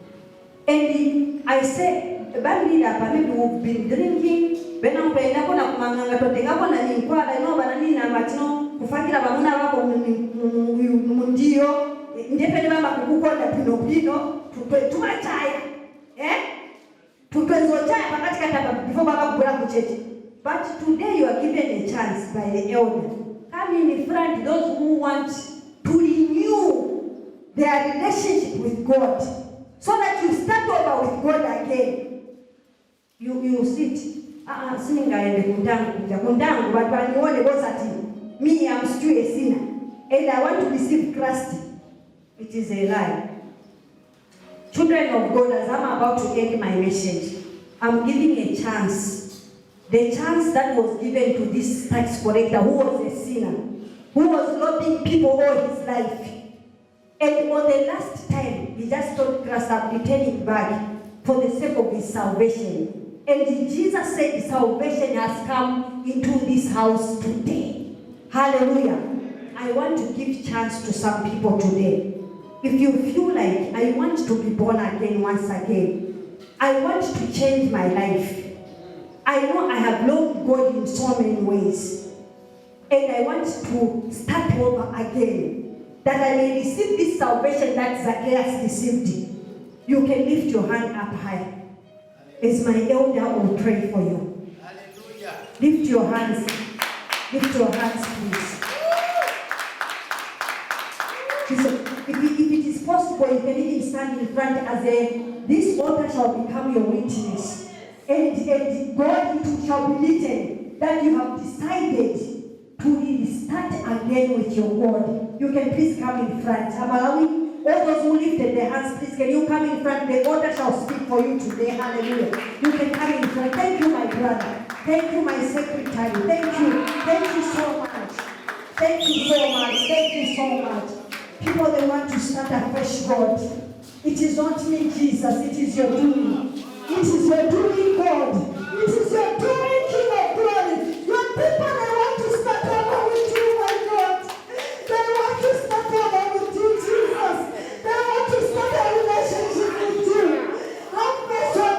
S1: and I say, maybe we've been drinking, but today you are given a chance by the elder. Come in front, those who want to renew their relationship with God, so that you start over with God again. You sit. Me, I'm still a sinner, and I want to receive Christ. It is a lie. Children of God, as I'm about to end my message, I'm giving a chance. The chance that was given to this tax collector who was a sinner, who was robbing people all his life. And on the last time, he just told Christ, I'm returning back for the sake of his salvation. And Jesus said salvation has come into this house today. Hallelujah. I want to give chance to some people today. If you feel like I want to be born again once again, I want to change my life. I know I have loved God in so many ways, and I want to start over again, that I may receive this salvation that Zacchaeus received. You can lift your hand up high as my elder will pray for you. Hallelujah. Lift your hands. Lift your hands, please. If it is possible, you can even stand in front as this altar shall become your witness. And God, it shall be written that you have decided to start again with your God. You can please come in front. I'm allowing all those who lifted their hands, please, can you come in front? The altar shall speak for you today. Hallelujah. You can come in front. Thank you, my brother. Thank you, my secretary. Thank you. Thank you so much. Thank you so much. Thank you so much. People, they want to start a fresh God. It is not me, Jesus. It is your doing. It is your doing, God. It is your doing, King of glory. Your people, they want to start over with you, my God. They want to start over with you, Jesus. They want to start a relationship with you. Have mercy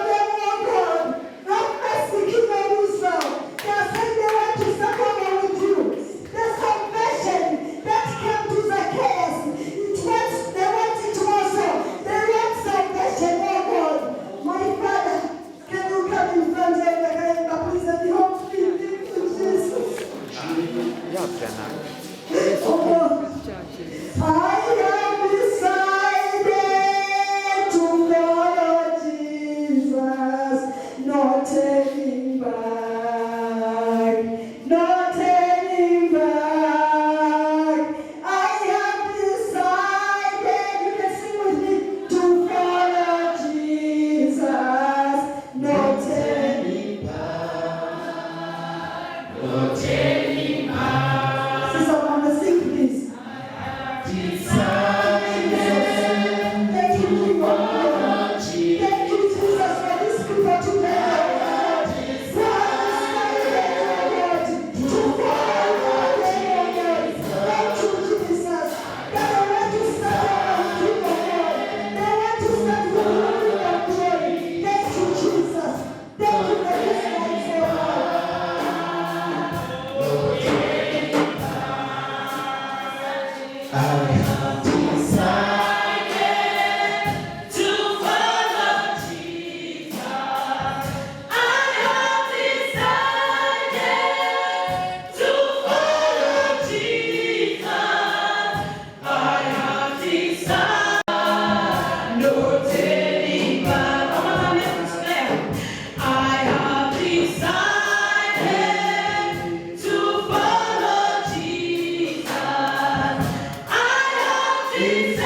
S2: I have decided to follow Jesus. I have decided to follow Jesus. I have decided, no turning back. One more time, let's declare. I have decided to follow Jesus. I have decided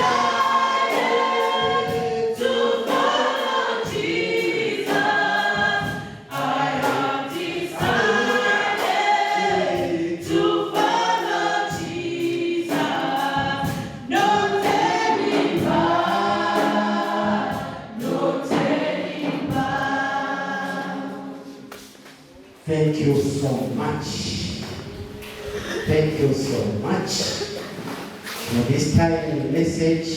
S2: to follow Jesus. I have decided to follow Jesus. No turning back. No turning back.
S3: Thank you so much. Thank you so much for this timely message.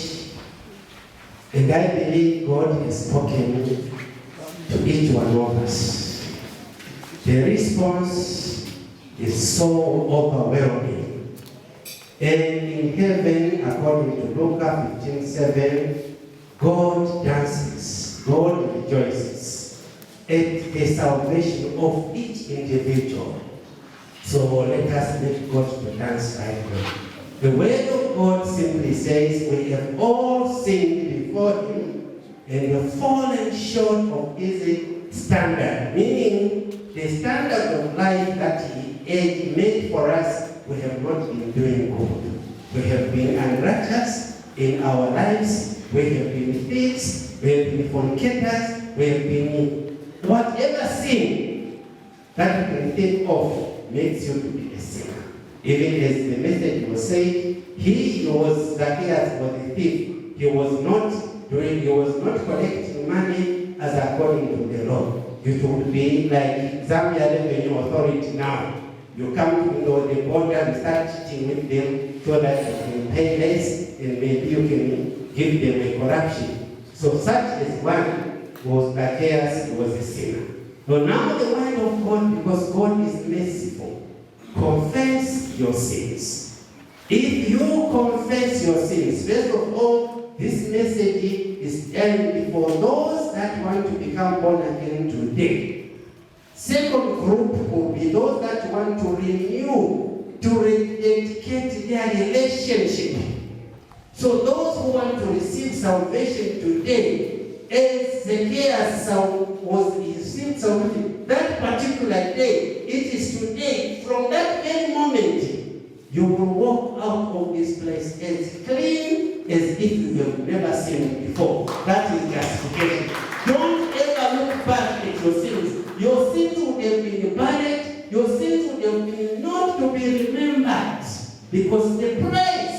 S3: And I believe God has spoken to each one of us. The response is so overwhelming. And in heaven, according to Luke 15:7, God dances, God rejoices at the salvation of each individual. So let us make God to dance right now. The word of God simply says, we have all sinned before Him and have fallen short of His standard, meaning the standard of life that He made for us, we have not been doing good. We have been unrighteous in our lives, we have been thieves, we have been fornicators, we have been whatever sin that you can think of makes you to be a sinner. Even as the message was said, Zacchaeus was a thief. He was not collecting money as according to the law. It would be like Zambia Revenue Authority now. You come to the border and start cheating with them so that you can pay less and maybe you can give them a corruption. So such as one was Zacchaeus, was a sinner. So now the word of God, because God is merciful, confess your sins. If you confess your sins, first of all, this message is aimed for those that want to become born again today. Second group will be those that want to renew, to rededicate their relationship. So those who want to receive salvation today, as Zacchaeus received salvation that particular day, it is today. From that very moment, you will walk out of this place as clean as if you have never sinned before. That is justification. Don't ever look back at your sins. Your sins would have been buried. Your sins would have been not to be remembered. Because the price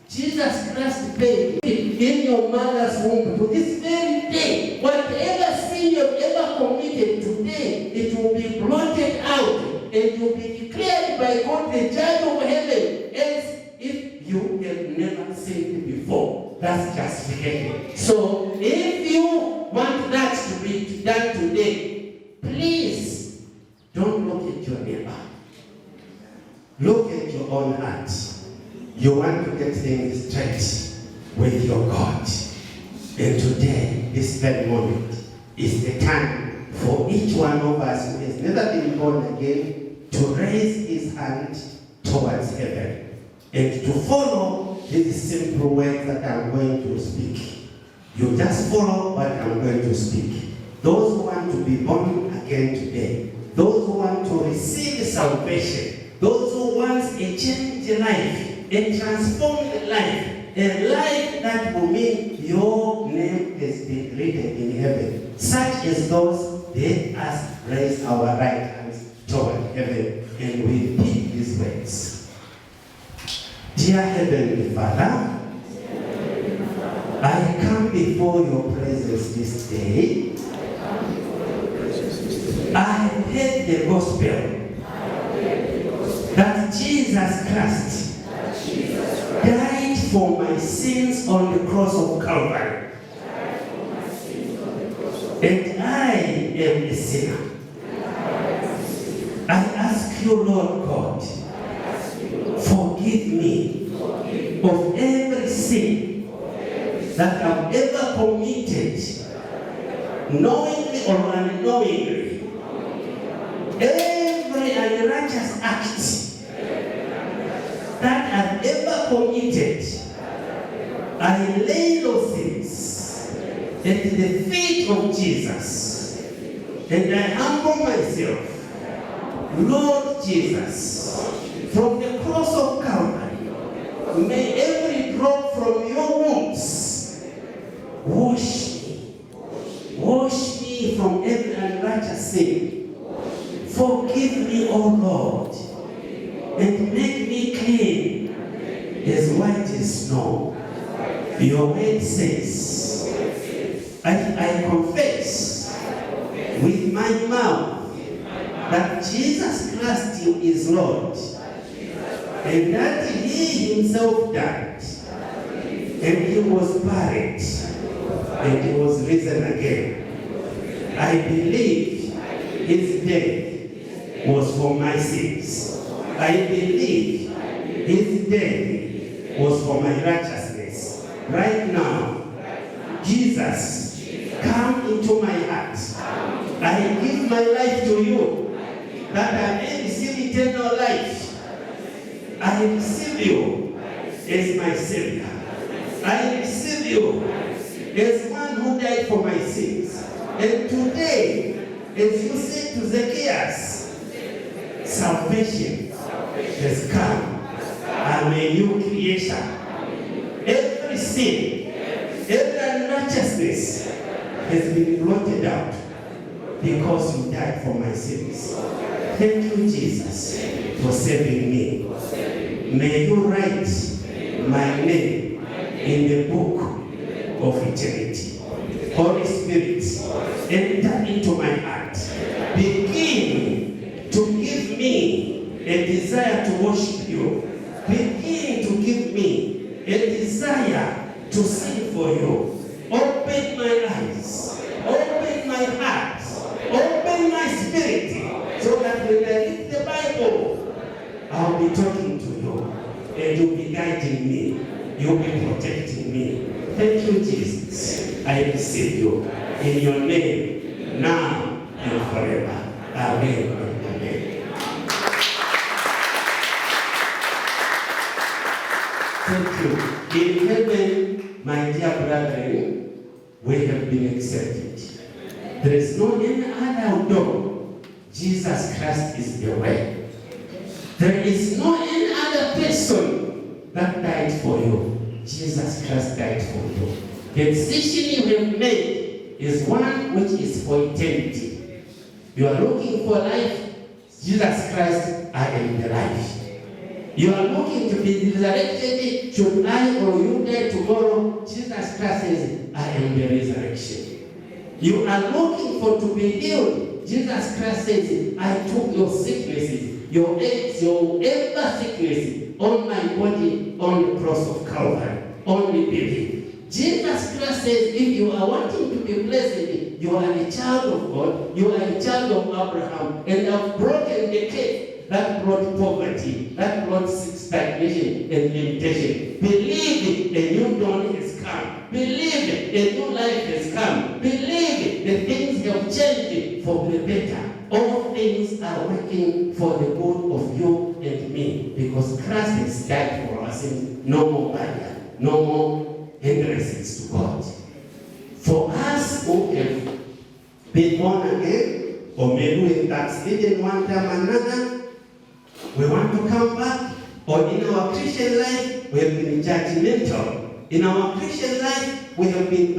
S3: Jesus Christ paid in your mother's womb to this very day, whatever sin you have ever committed today, it will be blotted out and you'll be declared by God, the judge of heaven, as if you have never sinned before. That's justification. So if you want that to be done today, please don't look at your neighbor. Look at your own heart. You want to get things straight with your God. And today, this very moment, is the time for each one of us who has never been born again to raise his hand towards heaven and to follow these simple words that I'm going to speak. You just follow what I'm going to speak. Those who want to be born again today, those who want to receive salvation, those who want a changed life, a transformed life, a life that will mean your name has been written in heaven. Such as those, let us raise our right hands toward heaven and we repeat these words. Dear Heavenly Father, I come before your presence this day. I have heard the gospel that Jesus Christ died for my sins on the cross of Calvary. And I am a sinner. I ask you, Lord God, forgive me of every sin that I've ever committed, knowingly or unknowingly, every unrighteous act that I've ever committed, I lay those things at the feet of Jesus, and I humble myself. Lord Jesus, from the cross of Calvary, may every drop from your wounds wash me from every unrighteous sin. Forgive me, O Lord, and make me clean as white as snow. Your word says, I confess with my mouth that Jesus Christ is Lord, and that he himself died, and he was buried, and he was risen again. I believe his death was for my sins. I believe his death was for my righteousness. Right now, Jesus, come into my heart. I give my life to you, that I may receive eternal life. I receive you as my Savior. I receive you as one who died for my sins. And today, as you said to Zacchaeus, salvation has come. I'm a new creation. Every sin, every unrighteousness has been blotted out because you died for my sins. Thank you, Jesus, for saving me. May you write my name in the book of eternity. Holy Spirit, enter into my heart. Begin to give me a desire to worship you. Begin to give me a desire to sing for you. Open my eyes, open my heart, open my spirit, so that when I read the Bible, I'll be talking to you, and you'll be guiding me, you'll be protecting me. Thank you, Jesus. I receive you in your name, now and forever. Amen. Amen. Thank you. In heaven, my dear brethren, we have been accepted. There is no any other door. Jesus Christ is the way. There is no any other person that died for you. Jesus Christ died for you. The decision you have made is one which is for eternity. You are looking for life. Jesus Christ, I am the life. You are looking to be resurrected. Should I or you die tomorrow? Jesus Christ says, I am the resurrection. You are looking for to be healed. Jesus Christ says, I took your sicknesses, your aches, your every sickness on my body on the cross of Calvary. Only believe. Jesus Christ says, if you are wanting to be blessed, you are a child of God, you are a child of Abraham, and have broken the cage that brought poverty, that brought stagnation and limitation. Believe it, a new dawn has come. Believe it, a new life has come. Believe it, the things have changed for the better. All things are working for the good of you and me, because Christ has died for us. No more barrier, no more hindrances to God. For us who have been born again, or maybe we backslidden one time or another, we want to come back, or in our Christian life, we have been judgmental. In our Christian life, we have been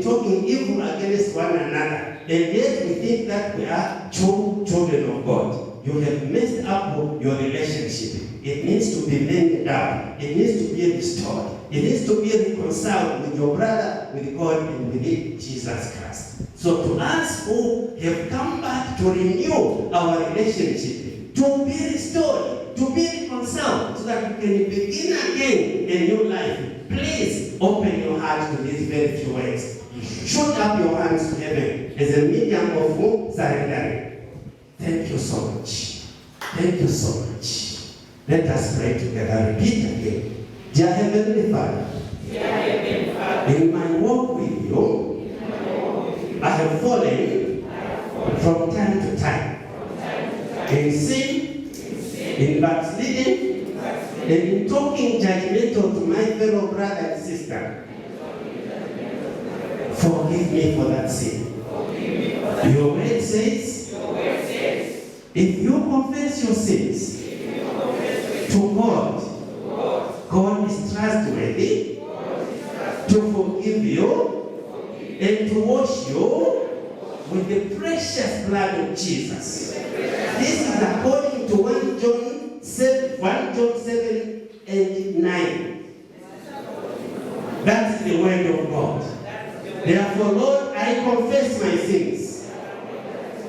S3: talking evil against one another, and yet we think that we are true children of God. You have messed up your relationship. It needs to be mended up. It needs to be restored. It needs to be reconciled with your brother, with God, and with Jesus Christ. So to us who have come back to renew our relationship, to be restored, to be reconciled, so that we can begin again a new life, please open your heart to these very few words. Shoot up your hands to heaven as a medium of surrendering. Thank you so much. Thank you so much. Let us pray together. Repeat again. Dear Heavenly Father, in my walk with you, I have fallen from time to time in sin, in backsliding, and in talking judgmental to my fellow brother and sister. Forgive me for that sin. Your word says, if you confess your sins to God, God is trustworthy to forgive you and to wash you with the precious blood of Jesus. This is according to 1 John 7 and 9. That's the word of God. Therefore, Lord, I confess my sins.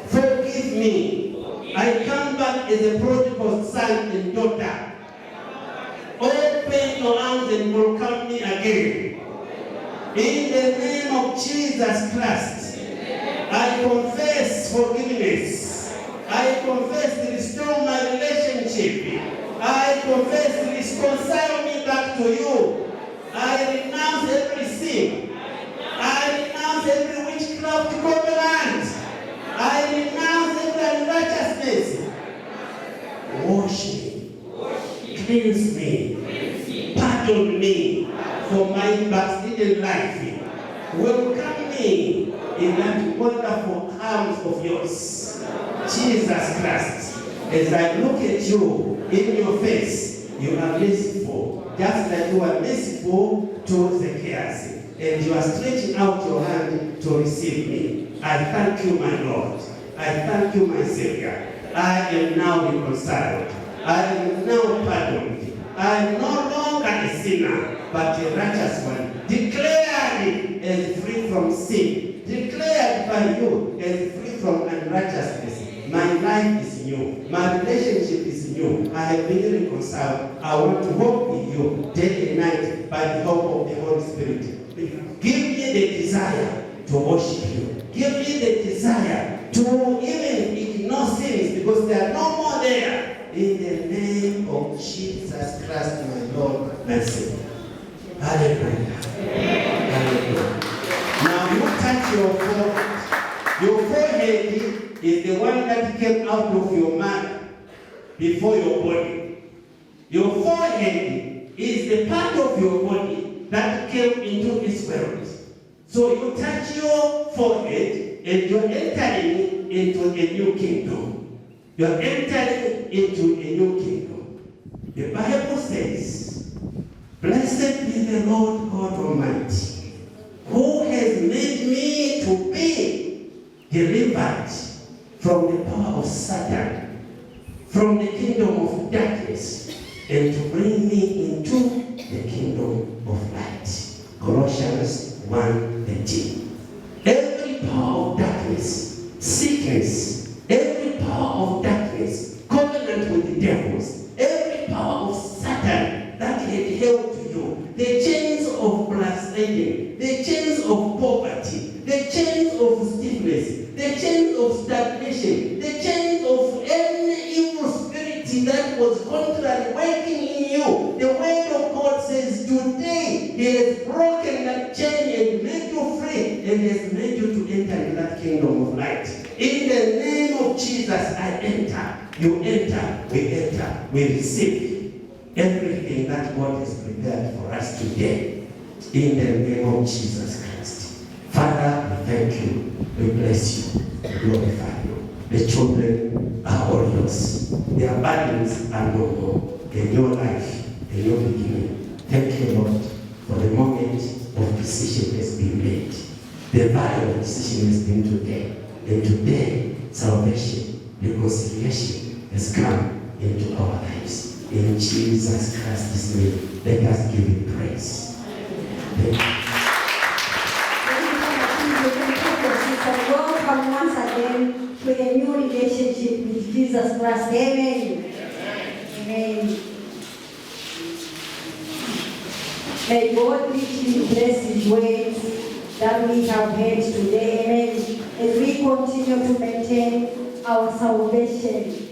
S3: Forgive me. I come back as a prodigal son and daughter. Open your arms and welcome me again. In the name of Jesus Christ, I confess forgiveness. I confess to restore my relationship. I confess to reconcile me back to you. I renounce every sin. I renounce every witchcraft covenant. I renounce every unrighteousness. Wash me. Cleanse me. Pardon me for my backslidden life. Welcome me in that wonderful arms of yours. Jesus Christ, as I look at you in your face, you are merciful, just like you are merciful to Zacchaeus. And you are stretching out your hand to receive me. I thank you, my Lord. I thank you, my Savior. I am now reconciled. I am now pardoned. I am no longer a sinner, but a righteous one. Declared as free from sin. Declared by you as free from unrighteousness. My life is new. My relationship is new. I have been reconciled. I want to walk with you day and night by the help of the Holy Spirit. Give me the desire to worship you. Give me the desire to even ignore sins because they are no more there. In the name of Jesus Christ, my Lord, my Savior. Hallelujah. Hallelujah. Now you touch your forehead. Your forehead is the one that came out of your mouth before your body. Your forehead is the part of your body that came into this world. So you touch your forehead and you're entering into a new kingdom. You're entering into a new kingdom. The Bible says, blessed be the Lord God Almighty, who has made me to be delivered from the power of Satan, from the kingdom of darkness, and to bring me into the kingdom of light. Colossians 1:13. Every power of darkness, sickness, every power of darkness, covenant with the devils, every power of Satan that had held to you, the chains of backsliding, the chains of poverty, the chains of stiffness, the chains of stagnation, the chains of any evil spirit that was contrary working in you. The word of God says today He has broken that chain and made you free and has made you to enter in that kingdom of light. In the name of Jesus, I enter. You enter. We receive everything that God has prepared for us today. In the name of Jesus Christ. Father, we thank you. We bless you. We glorify you. The children are all yours. Their burdens are no more. In your life, in your beginning. Thank you, Lord, for the moment of decision has been made. The value of decision has been today. And today, salvation, reconciliation has come into our lives. In Jesus Christ's name, let us give Him praise. Thank you.
S1: Welcome once again to a new relationship with Jesus Christ. Amen. Amen. May God richly bless His words that we have heard today. Amen. As we continue to maintain our salvation